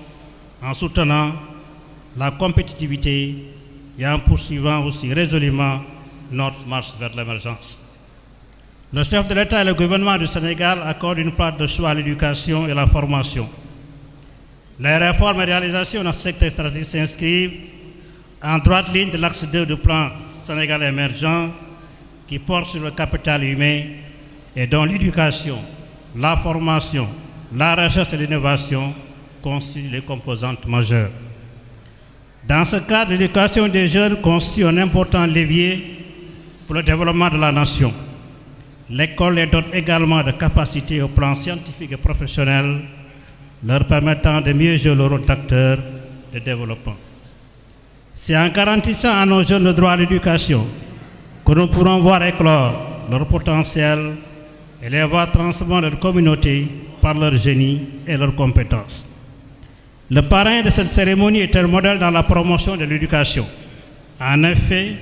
en soutenant la compétitivité et en poursuivant aussi résolument notre marche vers l'émergence. Le chef de l'État et le gouvernement du Sénégal accordent une part de choix à l'éducation et à la formation. Les réformes et réalisations dans ce secteur stratégique s'inscrivent en droite ligne de l'axe 2 du plan Sénégal émergent qui porte sur le capital humain et dont l'éducation, la formation, la recherche et l'innovation constituent les composantes majeures. Dans ce cadre, l'éducation des jeunes constitue un important levier pour le développement de la nation. l'école les dote également de capacités au plan scientifique et professionnel, leur permettant de mieux jouer le rôle d'acteurs de développement. C'est en garantissant à nos jeunes le droit à l'éducation que nous pourrons voir éclore leur potentiel et les voir transformer leur communauté par leur génie et leurs compétences. Le parrain de cette cérémonie est un modèle dans la promotion de l'éducation. En effet,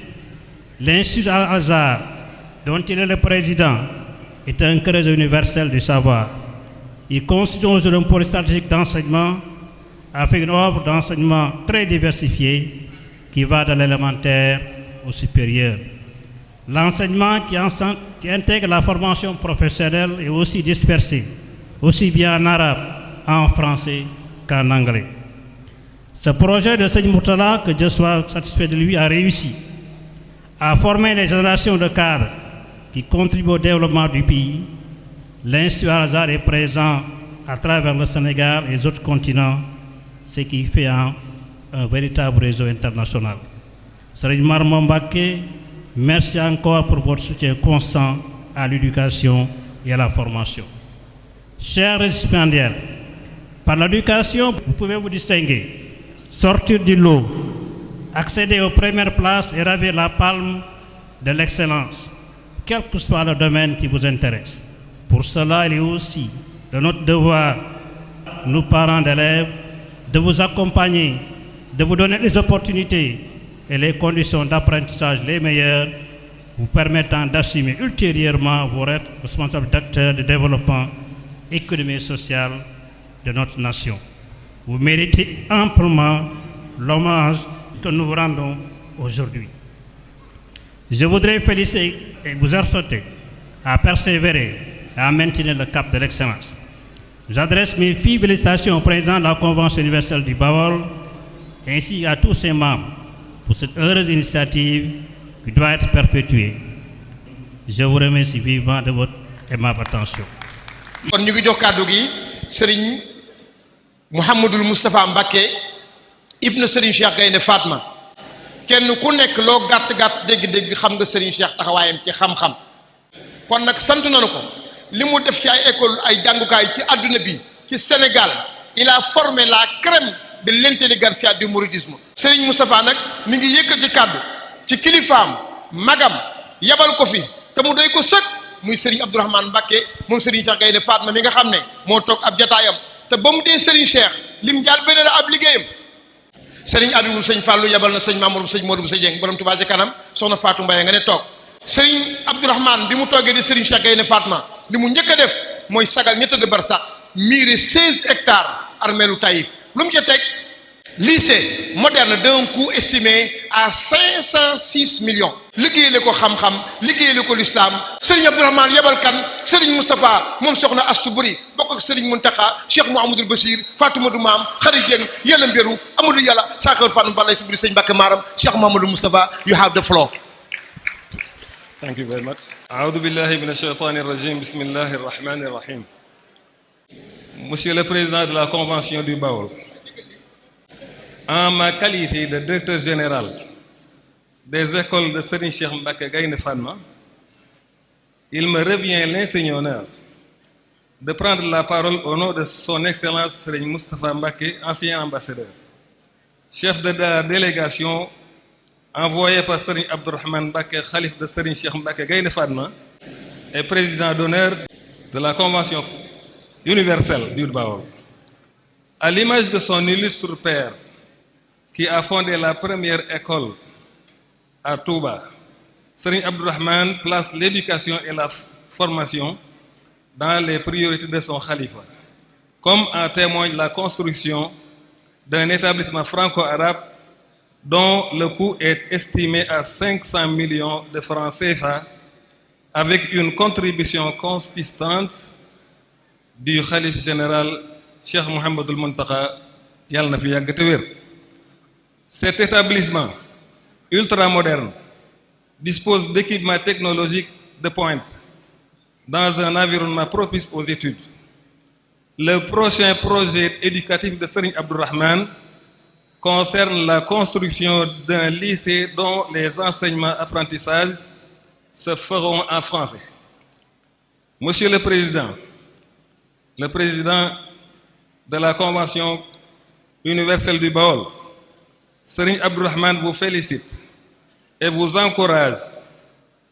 l'Institut Al-Azhar, dont il est le président, est un creuset universel du savoir. Il constitue aujourd'hui un pôle stratégique d'enseignement avec une offre d'enseignement très diversifiée qui va de l'élémentaire au supérieur. L'enseignement qui intègre la formation professionnelle est aussi dispersé, aussi bien en arabe, en français qu'en anglais. Ce projet de Seigneur Mourtala, que Dieu soit satisfait de lui, a réussi à former les générations de cadres qui contribuent au développement du pays. L'Institut Al-Azhar est présent à travers le Sénégal et les autres continents, ce qui fait un véritable réseau international. Serigne Marma Mbacké, merci encore pour votre soutien constant à l'éducation et à la formation. Chers récipiendaires, par l'éducation, vous pouvez vous distinguer, sortir du lot, accéder aux premières places et ravir la palme de l'excellence, quel que soit le domaine qui vous intéresse. Pour cela, il est aussi de notre devoir, nous parents d'élèves, de vous accompagner, de vous donner les opportunités et les conditions d'apprentissage les meilleures, vous permettant d'assumer ultérieurement vos responsabilités d'acteurs de développement économique et social de notre nation. Vous méritez amplement l'hommage que nous vous rendons aujourd'hui. Je voudrais féliciter et vous exhorter à persévérer et à maintenir le cap de l'excellence. J'adresse mes vives félicitations au président de la Convention universelle du Bawol ainsi à tous ses membres pour cette heureuse initiative qui doit être perpétuée. Je vous remercie vivement de votre aimable attention. kon ñu ngi jox kàddu gi Serigne Mouhamadul Moustapha Mbacké ibn Serigne Cheikh Gaynde Fatma kenn ku nekk loo gàtt-gàtt dégg-dégg xam nga Serigne Cheikh taxawaayam ci xam-xam kon nag sant nañu ko li mu def ci ay école ay jàngukaay ci àdduna bi ci Sénégal il a formé la crème de l'intelligentsia du mouridisme. Serigne Moustapha nag mi ngi yëkkati kàddu ci kilifaam magam yabal ko fi te mu doy ko sëkk muy Serigne Abdourahmane Mbacké moom Serigne Cheikh Gaynde Fatma mi nga xam ne moo toog ab jataayam te ba mu dee Serigne Cheikh lim jaal beneen ab liggéeyam Serigne Abibou sëñ Fallou yabal na sëñ Mamour sëñ Modou sëñ Dieng borom Touba ca kanam soxna Fatou Mbaye nga ne toog Serigne Abdourahmane bi mu toogee di Serigne Cheikh Gaynde Fatma li mu njëkk a def mooy sagal ñett de barsaq miire 16 hectares armeelu Taïf lu mu ca teg lycée moderne d'un coût estimé à 506 millions liggéeyale ko xam-xam liggéeyale ko l'islam Serigne Abdourahmane yebal kan Serigne Moustapha moom soxna Astu Buri bokk ak Serigne Mountakha Cheikh Mouhamadoul Bachir Fatoumata Maam Khary Dieng Yella Mbéru Amadou Yàlla Sakeur Fan Balay si Buri Serigne Mbacké Maram Cheikh Mouhamadoul Moustapha, you have the floor. Thank you very much. A'udhu billahi minash shaitanir rajim. Bismillahir rahmanir rahim. Monsieur le Président de la Convention du Bawol, en ma qualité de directeur général des écoles de Serigne Cheikh Mbacké Gaynde Fatma, il me revient l'insigne honneur de prendre la parole au nom de son Excellence Serigne Moustapha Mbacké, ancien ambassadeur, chef de la délégation envoyé par Serigne Abdourahmane Mbacké, khalife de Serigne Cheikh Mbacké Gaynde Fatma et président d'honneur de la Convention universelle du Bawol. À l'image de son illustre père, qui a fondé la première école à Touba, Serigne Abdourahmane place l'éducation et la formation dans les priorités de son khalifa, comme en témoigne la construction d'un établissement franco-arabe dont le coût est estimé à 500 millions de francs CFA, avec une contribution consistante du khalife général Cheikh Mouhamadoul Mountakha, yàlla na fi yàgg te wér. Cet établissement ultramoderne dispose d'équipements technologiques de pointe dans un environnement propice aux études. Le prochain projet éducatif de Serigne Abdourahmane concerne la construction d'un lycée dont les enseignements apprentissages se feront en français. Monsieur le Président de la Convention universelle du Baol, Serigne Abdourahmane vous félicite et vous encourage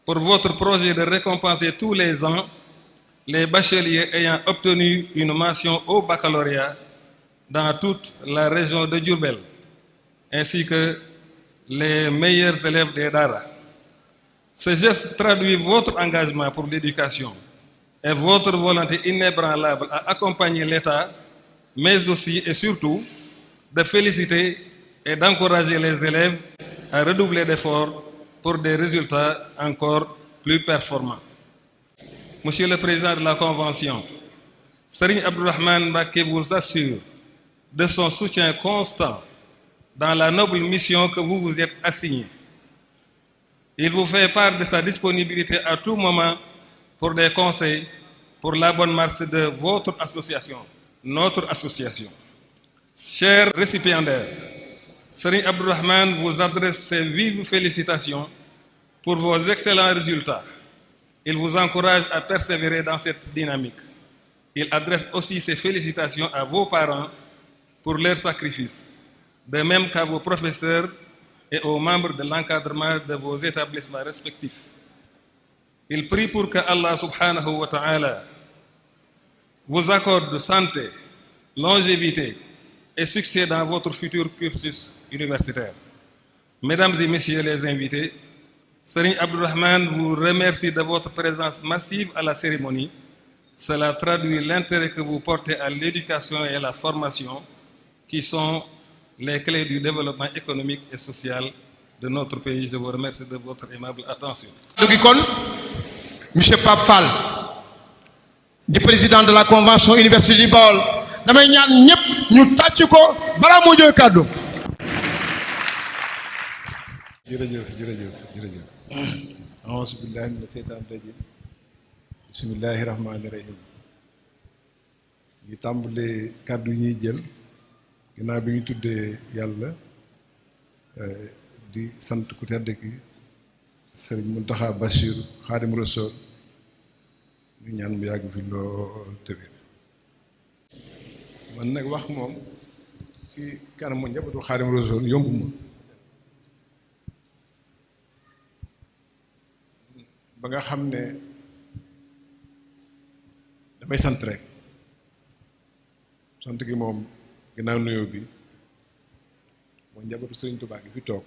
pour votre projet de récompenser tous les ans les bacheliers ayant obtenu une mention au baccalauréat dans toute la région de Diourbel, ainsi que les meilleurs élèves des Dara. Ce geste traduit votre engagement pour l'éducation et votre volonté inébranlable à accompagner l'État, mais aussi et surtout de féliciter et d'encourager les élèves à redoubler d'efforts pour des résultats encore plus performants. Monsieur le Président de la Convention, Serigne Abdourahmane Mbacké vous assure de son soutien constant dans la noble mission que vous vous êtes assignée. Il vous fait part de sa disponibilité à tout moment pour des conseils pour la bonne marche de votre association, notre association. Chers récipiendaires, Serigne Abdourahmane vous adresse ses vives félicitations pour vos excellents résultats. Il vous encourage à persévérer dans cette dynamique. Il adresse aussi ses félicitations à vos parents pour leur sacrifice, de même qu'à vos professeurs et aux membres de l'encadrement de vos établissements respectifs. Il prie pour que Allah subhanahu wa ta'ala vous accorde santé, longévité et succès dans votre futur cursus universitaire. Mesdames et messieurs les invités, Serigne Abdourahmane vous remercie de votre présence massive à la cérémonie. Cela traduit l'intérêt que vous portez à l'éducation et à la formation, qui sont les clés du développement économique et social de notre pays. Je vous remercie de votre aimable attention. Monsieur Pape Fall, du président de la Convention universelle du Baol, damay ñaan ñëpp ñu tàcc ko balaa moo jël kàddu. jërëjëf a'uuzu billahi mina seytaani rajiim bismillahi rahmaani rahim. ñu tàmbalee kàddu yi ñuy jël ginnaaw bi ñu tuddee yàlla di sant ku tedd ki Serigne Mountakha Bachir Khadim Rassoul ñu ñaan mu yàgg fi lool te wér. man nag wax moom si kanamu njabootu Khadim Rassoul yombu ma ba nga xam ne damay sant rek sant gi moom ginnaaw nuyoo bi mooy njabootu Serigne Touba gi fi toog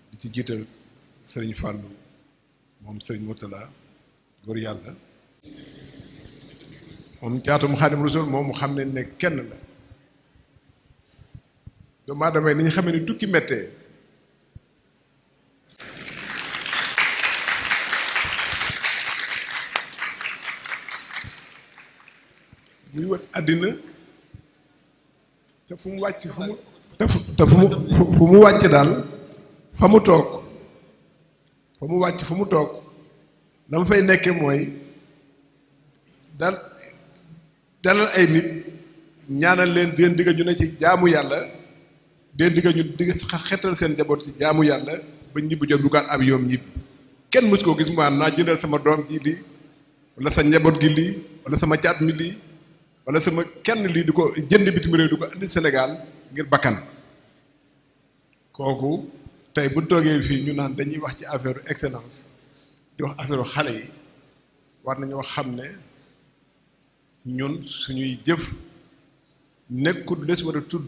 di ci jiital Serigne Fallou moom Serigne Mourtala góor yàlla moom caatum Xaadim Rasul moom mu xam ne kenn la doomu aadama yi ni ñu xamee ni tukki méttee muy wët àddina te fu mu wàcc fu mu wàcc daal fa mu toog la ma fay nekke mooy dalal ay nit ñaanal leen di leen digga ñu ne ci jaamu yàlla di leen digga ñu digg xetal seen njaboot ci jaamu yàlla ba ñibbi jot dugaat ab yoom ñibbi kenn mës koo gis mu naa jëndal sama doom ji lii wala sa njaboot gi lii wala sama caat mi lii wala sama kenn lii di ko jënd bitim réew di ko indi Sénégal ngir bakkan. kooku tey bu toogee fii ñu naan dañuy wax ci affaire excellence di wax affaire xale yi war nañoo xam ne ñun suñuy jëf nekkul des war a tudd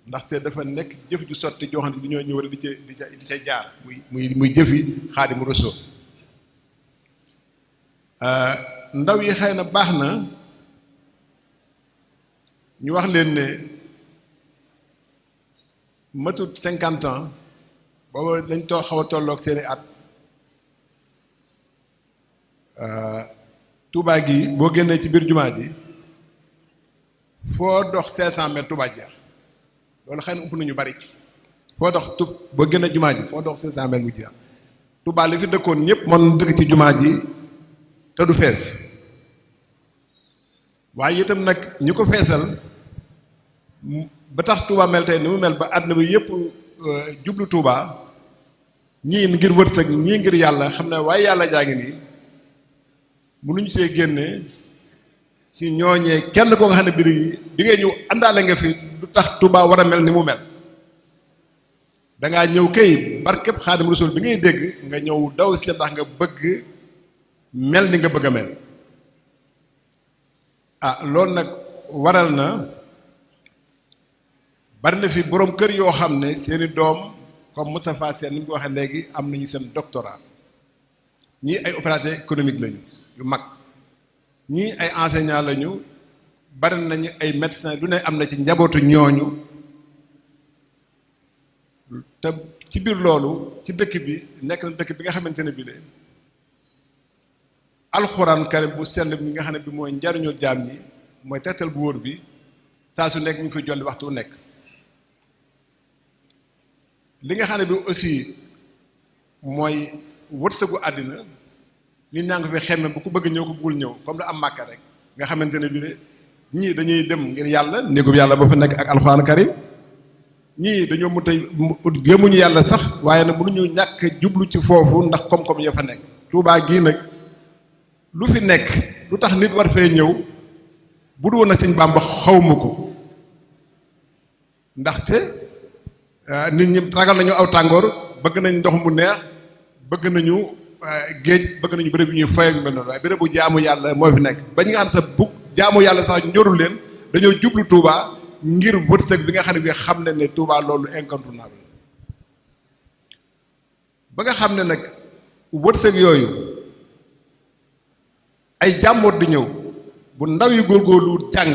ndaxte dafa nekk jëf ju sotti joo xam ne dañoo ñëw rek di ca jaar muy jëfi Xaadimu Rasuul. ndaw yi xëy na baax na ñu wax leen ne matut 50 ans booba dañ xaw a tolloog seeni at. Touba gi boo génnee ci biir jumaa ji foo dox 500 mètres Touba jeex loolu xëy na ëpp nañu bari foo dox boo génnee jumaa ji foo dox 500 mètres mu jeex Touba li fi dëkkoon ñëpp mën dëkk ci jumaa ji te du fees waaye itam nag ñi ko feesal ba tax Touba mel tey ni mu mel ba àdduna bi yëpp jublu Touba ñii ngir wërsëg ñii ngir yàlla xam ne waaye yàlla jaa ngi nii mënuñu see génne ci ñooñee kenn ko nga xam ne bi ngay ñëw àndaale nga fi lu tax Touba war a mel ni mu mel dangaa ñëw kay barkeb Xaadimu Rasuul bi ngay dégg nga ñëw daw si ndax nga bëgg mel ni nga bëgg a mel loolu nag waral na bari na fi boroom kër yoo xam ne seeni doom comme Moustapha Sène ni mu ko waxee léegi am nañu seen doctorat ñii ay opérateur économique lañu yu mag ñii ay enseignant lañu bari nañu ay médecin lu ne am na ci njabootu ñooñu te ci biir loolu ci dëkk bi nekk na dëkk bi nga xamante ne bi de alxuraan karim bu sell mi nga xam ne bi mooy njariñu jaam ñi mooy tegtal bu wóor bi saa su nekk ñu fi jolli waxtu nekk li nga xam ne bi aussi mooy wërsëgu àddina ñu ñaa ngi fi xemme bu ku bëgg ñëw ko bëggul ñëw comme la am màkka rek nga xamante ne bi de ñii dañuy dem ngir yàlla néegub yàlla ba fa nekk ak alxuraan karim ñii dañoo mënta gémmuñu yàlla sax waaye nag mënuñu ñàkk jublu ci foofu ndax koom-koom ya fa nekk Tuubaa gii nag lu fi nekk lu tax nit war fee ñëw bu du woon nag Sëñ Bàmba xawma ko ndaxte nit ñi ragal nañu aw tàngoor bëgg nañ ndox mu neex bëgg nañu géej bëgg nañu béréb yu ñuy foy ak mel noonu waaye béréb bu jaamu yàlla moo fi nekk ba ñi nga xam ne sax bu jaamu yàlla sax ñorul leen dañoo jublu Touba ngir wërsëg bi nga xam ne bi xam ne ne Touba loolu incontournable ba nga xam ne nag wërsëg yooyu ay jàmmoot di ñëw bu ndaw yi góorgóorlu jàng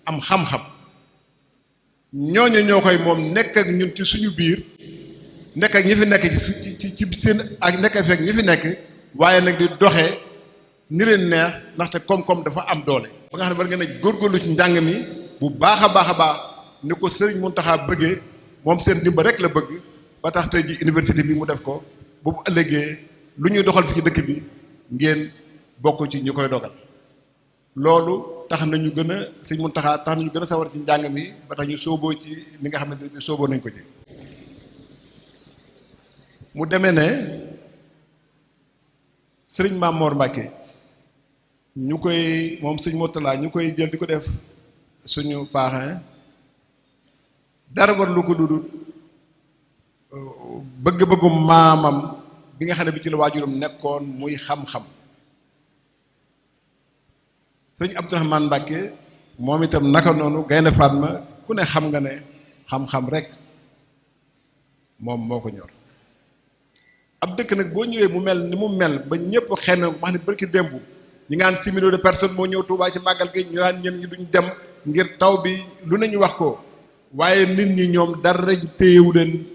am xam-xam ñooñu ñoo koy moom nekk ak ñun ci suñu biir nekk ak ñi fi nekk ci seen ak nekk fekk ñi fi nekk waaye nag di doxee ni leen neex ndaxte koom-koom dafa am doole ba nga xam ne war ngeen a góorgóorlu ci njàng mi bu baax a baax ni ko Sëriñ Muntaxa bëggee moom seen dimba rek la bëgg ba tax tey ji université bi mu def ko bu mu ëllëgee lu ñuy doxal fi ci dëkk bi ngeen bokk ci ñu koy dogal loolu tax nañu gën a Sëriñ Muntaxa tax nañu gën a sawar ci njàng mi ba tax ñu sooboo ci li nga xamante ne bi sooboo nañ ko ci mu demee ne sëriñ Mamor Mbacke ñu koy moom sëñ Moutala ñu koy jël di ko def suñu parrain dara war lu ko dudut bëgg-bëggu maamam bi nga xam ne bi ci la waajuram nekkoon muy xam-xam sëñ Abdourahmane Mbacke moom itam naka noonu Gaynde Fatma ku ne xam nga ne xam-xam rek moom moo ko ñor ab dëkk nag boo ñëwee mu mel ni mu mel ba ñëpp xeme wax ne barki démb ñi nga naan 6 millions de personnes moo ñëw Touba ci màggal gi ñu naan ñenn ñi duñ dem ngir taw bi lu ne ñu wax ko waaye nit ñi ñoom dara téyewu leen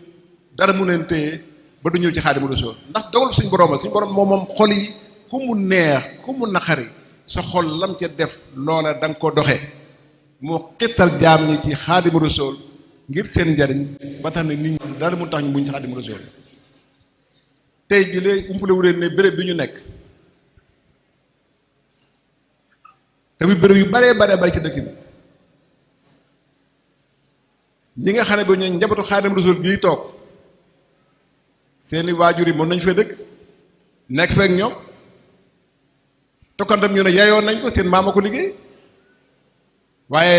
dara mu leen téye ba du ñëw ci Xaadimu Rasuul ndax dogal suñ borom la suñ borom moom xol yi ku mu neex ku mu naqari sa xol lam ca def loola da nga ko doxee moo xittal jaam ñi ci Xaadimu Rasuul ngir seen njariñ ba tax ne nit ñi dara mu tax ñu buñ ci Xaadimu Rasuul tey jii léegi umpale wu leen ne béréb bi ñu nekk tamit béréb yu baree bare ci dëkk bi ñi nga xam ne ba ñooy njabootu Xaadimu Rasuul gii toog seeni waajur yi mën nañu fee dëkk nekk feek ñoom tokkantam ñu ne yayoon nañ ko seen maama ko liggéey waaye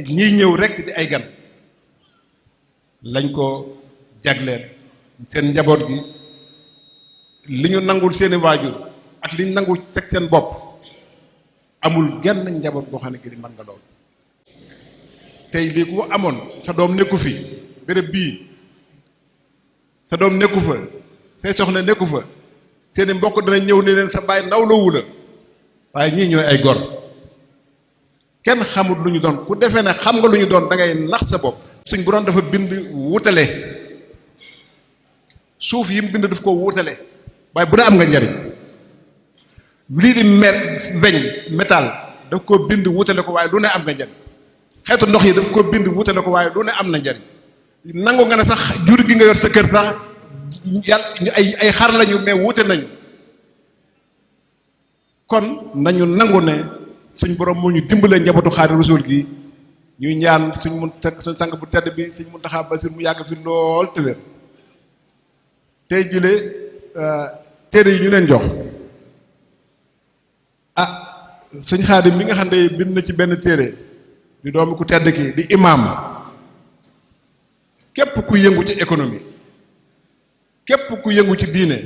ñiy ñëw rek di ay gan lañ ko jagleel seen njaboot gi li ñu nangul seeni waajur ak li ñu nangu teg seen bopp amul genn njaboot boo xam ne gi mën nga lool tey lii ku amoon sa doom nekku fi béréb bii sa doom nekku fa say soxna nekku fa seeni mbokk dana ñëw ne leen sa baay ndaw la wu la waaye ñii ñooy ay gor kenn xamul lu ñu doon ku defee ne xam nga lu ñu doon da ngay nax sa bopp suñ bu doon dafa bind wutale suuf yi mu bind daf ko wutale waaye bu ne am nga njariñ lii di weñ métal daf ko bind wutale ko waaye lu ne am nga njariñ xeetu ndox yi daf ko bind wutale ko waaye lu ne am na njariñ nangu nga ne sax jur gi nga yor sa kër sax yàlla ay xar lañu mais wute nañu kon nañu nangu ne suñ borom moo ñu dimbalee njabootu Xaadimu Rasuul gi ñuy ñaan suñ sang bu tedd bi suñ Muntaxa Basiir mu yàgg fi lool te wér tey jile téere yi ñu leen jox sëñ Xaadim mi nga xam ne bind na ci benn téere di doomi ku tedd ki di imaam képp ku yëngu ci économie képp ku yëngu ci diine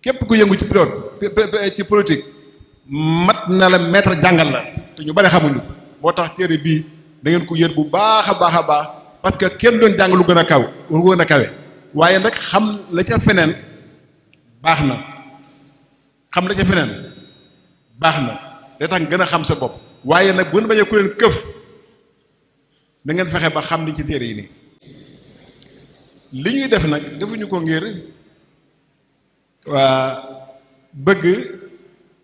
képp ku yëngu ci politique mat na la maître jàngal la te ñu bari xamuñu moo tax téere bii da ngeen ko yër bu baax a baax a baax parce que kenn doon jàng lu gën a kaw lu gën a kawe waaye nag xam la ca feneen baax na xam la ca feneen baax na day tax gën a xam sa bopp waaye nag bu ñu bañee ku leen këf da ngeen fexe ba xam ni ci téere yi nii li ñuy def nag defuñu ko ngir bëgg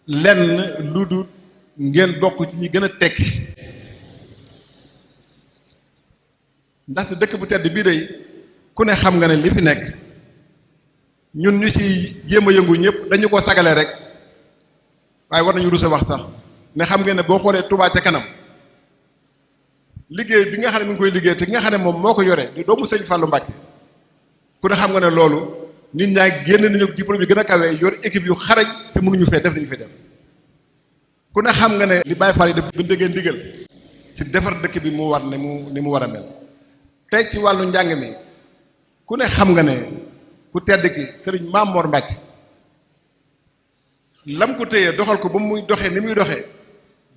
lenn lu dul ngeen bokk ci ñi gën a tekki ndaxte dëkk bu tedd bii day ku ne xam nga ne li fi nekk ñun ñu ci jéem a yëngu ñëpp dañu ko sagale rek waaye war nañu rus a wax sax ne xam ngeen ne boo xoolee Touba ca kanam liggéey bi nga xam ne mi ngi koy liggéey te ki nga xam ne moom moo ko yore di doomu sëñ Fallou Mbacke ku ne xam nga ne loolu nit ñaa génn nañu diplôme yi gën a kawee yor équipe yu xarañ te mënuñu fee def dañu fee def ku ne xam nga ne li Baye Fall yi def bu déggee ndigal ci defar dëkk bi mu war ne ni mu war a mel tey ci wàllu njàng mi ku ne xam nga ne ku tedd ki sëriñ Maam Mor Mbacke lam ko téyee doxal ko ba muy doxee ni muy doxee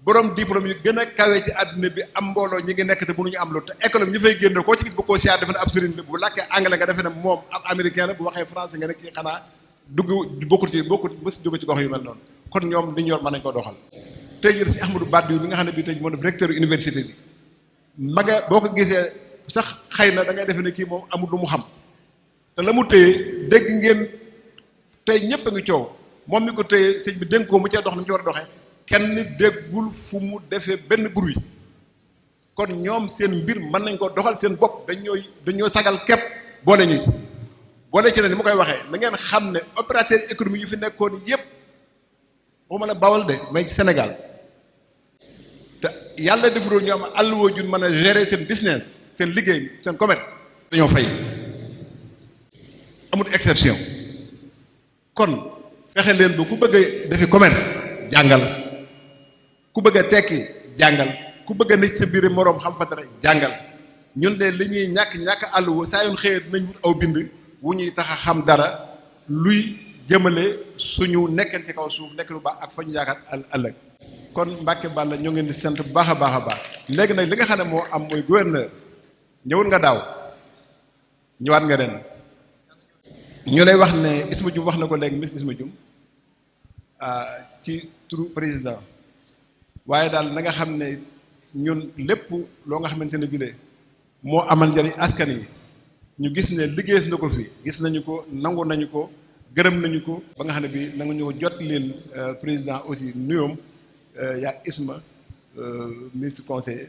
borom diplôme yu gën a kawe ci àdduna bi am mbooloo ñi ngi nekk te mënuñu am lu te école ñu fay génn koo ci gis ba koo siyaar defe ne ab sëriñ la bu làkkee anglais nga defe ne moom ab américain la bu waxee français nga ne kii xanaa bokkut mësi dugg ci gox yu mel noonu kon ñoom li ñu yor mën nañ ko doxal tey jii si Ahmadou Badawi mi nga xam ne bii tey moo def recteur université bi maga boo ko gisee sax xëy na da ngay defe ne kii moom amul lu mu xam te la mu téye dégg ngeen tey ñëpp a ngi coow moom mi ko téye sëñ bi dénk ko mu cee dox na mu ci war a doxee kenn déggul fu mu defee benn bruit kon ñoom seen mbir mën nañ ko doxal seen bopp dañoo sagal képp boole ñu ci boole ci ne ni ma koy waxee na ngeen xam ne opérateur économique yu fi nekkoon yépp waxuma la Bawol de mais ci Sénégal te yàlla defaroo ñu am àlluwa jun mën a gérer seen business seen liggéey seen commerce dañoo fay amul exception kon fexe leen ba ku bëgg a defi commerce jàngal ku bëgg a tekki jàngal ku bëgg a nekk sa biir moroom xam fa dara jàngal ñun de li ñuy ñàkk àlluwa saa yoon xëyee dinañ wut aw bind wu ñuy tax a xam dara luy jëmale suñu nekkeen ci kaw suuf nekk lu baax ak fa ñu yaakaar ëllëg kon Mbacke Balla ñoo ngeen di sant bu baax a baax a baax léegi nag li nga xam ne moo am mooy gouverneur ñëwul nga daaw ñëwaat nga ren ñu lay wax ne Isma Dioum wax na ko léegi ministre Isma Dioum ci turu président waaye daal na nga xam ne ñun lépp loo nga xamante ne bile moo amal njëriñ askan yi ñu gis ne liggéey na ko fi gis nañu ko nangu nañu ko gërëm nañu ko ba nga xam ne bii nangu ñu ko jot leen président aussi nuyoom yaa Isma ministre conseiller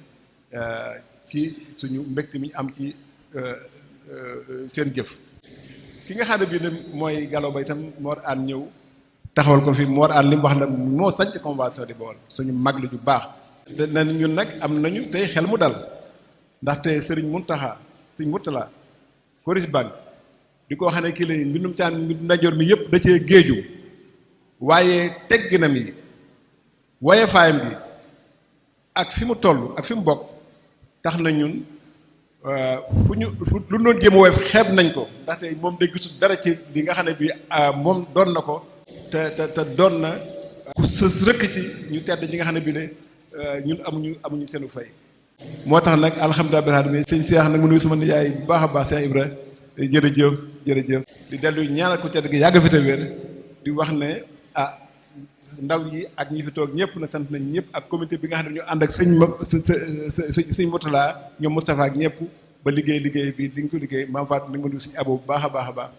ci suñu mbégte mi am ci seen jëf ki nga xam ne bii ne mooy Gallo Ba itam Mor Aan ñëw taxawal ko fi Mor Aan li mu wax la moo sanc convention di Bawol suñu mag la ju baax na ñun nag am nañu tey xel mu dal ndaxte Sëriñ Muntaxa Sëriñ Murtala Coris Bank di ko xam ne kii la mbindum caan mbindum ndajoor mi yëpp da cee géeju waaye tegginam yi waaye faayam bi ak fi mu toll ak fi mu bokk tax na ñun lu doon jéem a woyof xeeb nañ ko ndaxte moom day gisul dara ci li nga xam ne bii moom doon na ko te doon na ku sës rëkk ci ñu tedd ñi nga xam ne bii ne ñun amuñu seenu fay. moo tax nag alhamdulilah bi alamin sëñ Cheikh nag mu nuyu sama nijaay bu baax a baax Cheikh Ibra jërëjëf di dellu ñaanal ko tedd gi yàgg fi te wér di wax ne ndaw yi ak ñi fi toog ñëpp na sant nañ ñëpp ak comité bi nga xam ne ñu ànd ak sëñ Moutala ñoom Moustapha ak ñëpp ba liggéey bi di nga ko liggéey maam Fatou ni nga nuyu suñu abo bu baax a baax a baax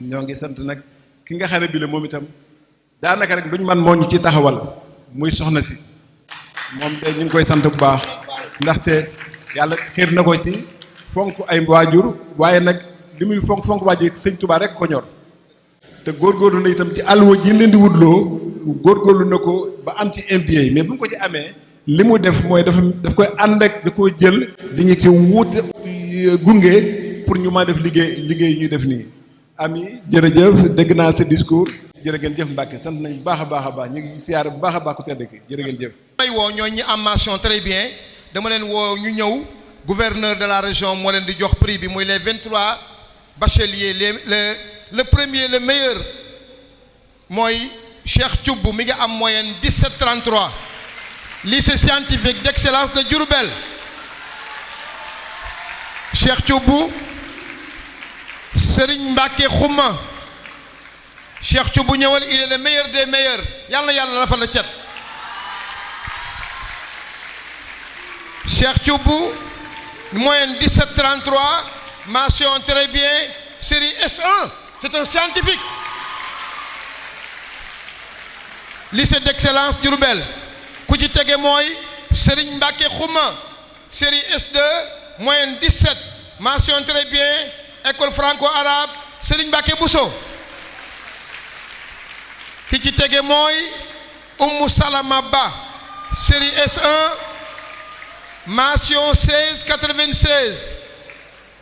ñoo ngi sant nag ki nga xam ne bi la moom itam daanaka rek luñ man moo ñu ci taxawal muy soxna si moom de ñu ngi koy sant bu baax ndaxte yàlla xiir na ko ci fonk ay waajur waaye nag li muy fonk waajur sëñ Touba rek ko ñor te góorgóorlu na itam ci àlluwa ji leen di wutloo góorgóorlu na ko ba am ci MBA yi mais bu ñu ko ci amee li mu def mooy daf koy ànd ak da koy jël di ñu ci wut gunge pour ñu ma def liggéey ñuy def nii ami jërëjëf dégg naa sa discours jërë ngeen jëf Mbacke sant nañ bu baax a baax ñu ngi siyaar bu baax a baax ku tedd ki jërë ngeen jëf. may woo ñooñu ñi am mention très bien dama leen woo ñu ñëw gouverneur de la région moo leen di jox prix bi muy les 23 bacheliers le premier le meilleur mooy Cheikh Thioub mi ngi am moyenne 17,33 lycée scientifique d'excellence de Diourbel Cheikh Thioub Serigne Mbacke Xuma Cheikh Thioub ñëwal il est le meilleur des meilleurs yàlla na yàlla dafa la cet Cheikh Thioub moyenne 17,33 mention très bien série S1 c'est un scientifique lycée d'excellence Diourbel ku ci tege mooy Serigne Mbacke Xuma série S2 moyenne 17 mention très bien école franco-arabe Serigne Mbacke Bousso ki ci tege mooy Oumou Salama Ba série S1 mention 16,96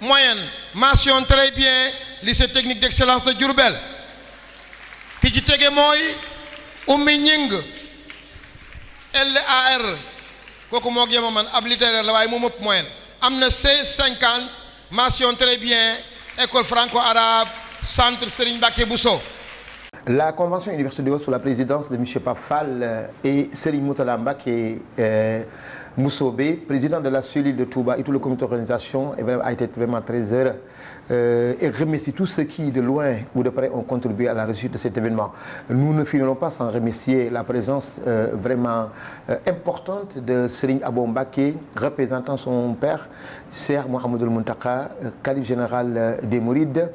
moyenne mention très bien lycée technique d'excellence de Diourbel ki ci tege mooy Oumy Ñing LAR kooku moo yema man ab littéraire la waaye moom ëpp moyenne am na 16,50 mention très bien école franco-arabe centre Serigne Mbacke Bousso. La convention universelle du Baol sous la présidence de M. Pape Fall et Serigne Mourtada Mbacké Moussobé, président de la cellule de Touba et tout le comité d'organisation a été vraiment très heureux et remercie tous ceux qui de loin ou de près ont contribué à la réussite de cet événement. Nous ne finirons pas sans remercier la présence vraiment importante de Serigne Abo Mbacké, représentant son père, Cheikh Mouhamadoul Mountakha, calife général des Mourides,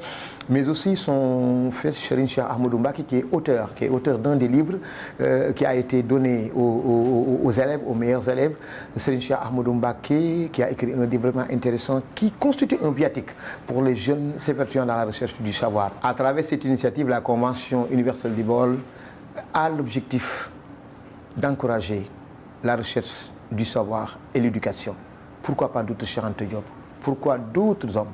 mais aussi son fils Serigne Cheikh Ahmadou Mbacké qui est auteur d'un des livres qui a été donné aux élèves, aux meilleurs élèves. Serigne Cheikh Ahmadou Mbacké qui a écrit un livre vraiment intéressant qui constitue un viatique pour les jeunes s'évertuant dans la recherche du savoir. À travers cette initiative, la Convention universelle du Baol a l'objectif d'encourager la recherche du savoir et l'éducation. Pourquoi pas d'autres Cheikh Anta Diop? Pourquoi d'autres hommes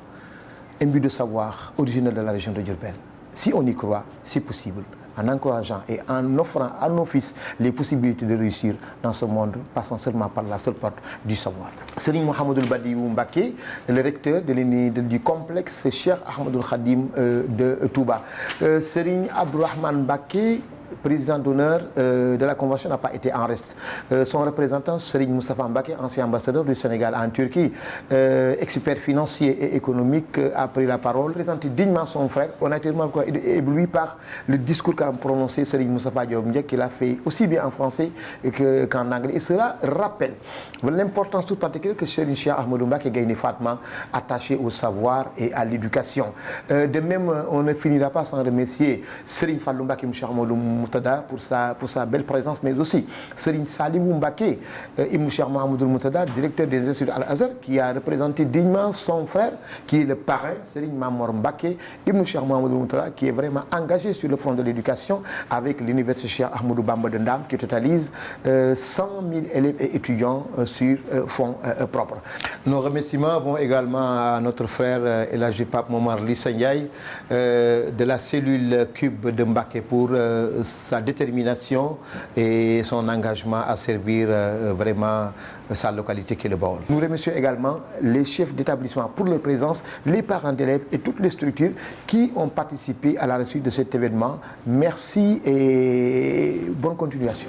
imbus de savoir originaires de la région de Diourbel? Si on y croit, c'est possible. En encourageant et en offrant à nos fils les possibilités de réussir dans ce monde, passant seulement par la seule porte du savoir. Serigne Mouhamadoul Badiou Mbacké, le recteur du complexe Cheikh Ahmadoul Khadim de Touba. Serigne Abdourahmane Mbacké, président d'honneur de la convention, n'a pas été en reste. Son représentant, Serigne Moustapha Mbacké, ancien ambassadeur du Sénégal en Turquie, expert financier et économique, a pris la parole, présenté dignement son frère. On a été ébloui par le discours qu'a prononcé Serigne Moustapha Diop Ndiaye, qu'il a fait aussi bien en français qu'en anglais. Et cela rappelle l'importance toute particulière que Serigne Cheikh Ahmadou Mbacké Gaïndé Fatma attaché au savoir et à l'éducation. De même, on ne finira pas sans remercier Serigne Fallou Mbacké Cheikh Ahmadou Mourtada pour sa belle présence, mais aussi Serigne Salibou Mbacké Ibn Cheikh Mouhamadoul Mourtada, directeur des instituts Al-Azhar, qui a représenté dignement son frère, qui est le parrain, Serigne Mamor Mbacké Ibn Cheikh Mouhamadoul Mourtada, qui est vraiment engagé sur le front de l'éducation avec l'université Cheikh Ahmadou Bamba de Ndam, qui totalise 100 000 élèves et étudiants sur fonds propres. Nos remerciements vont également à notre frère El Hadji Pape Momar Lissa Ndiaye de la cellule Cube de Mbacké pour sa détermination et son engagement à servir vraiment sa localité qui est le Baol. Nous remercions également les chefs d'établissement pour leur présence, les parents d'élèves et toutes les structures qui ont participé à la réussite de cet événement. Merci et bonne continuation.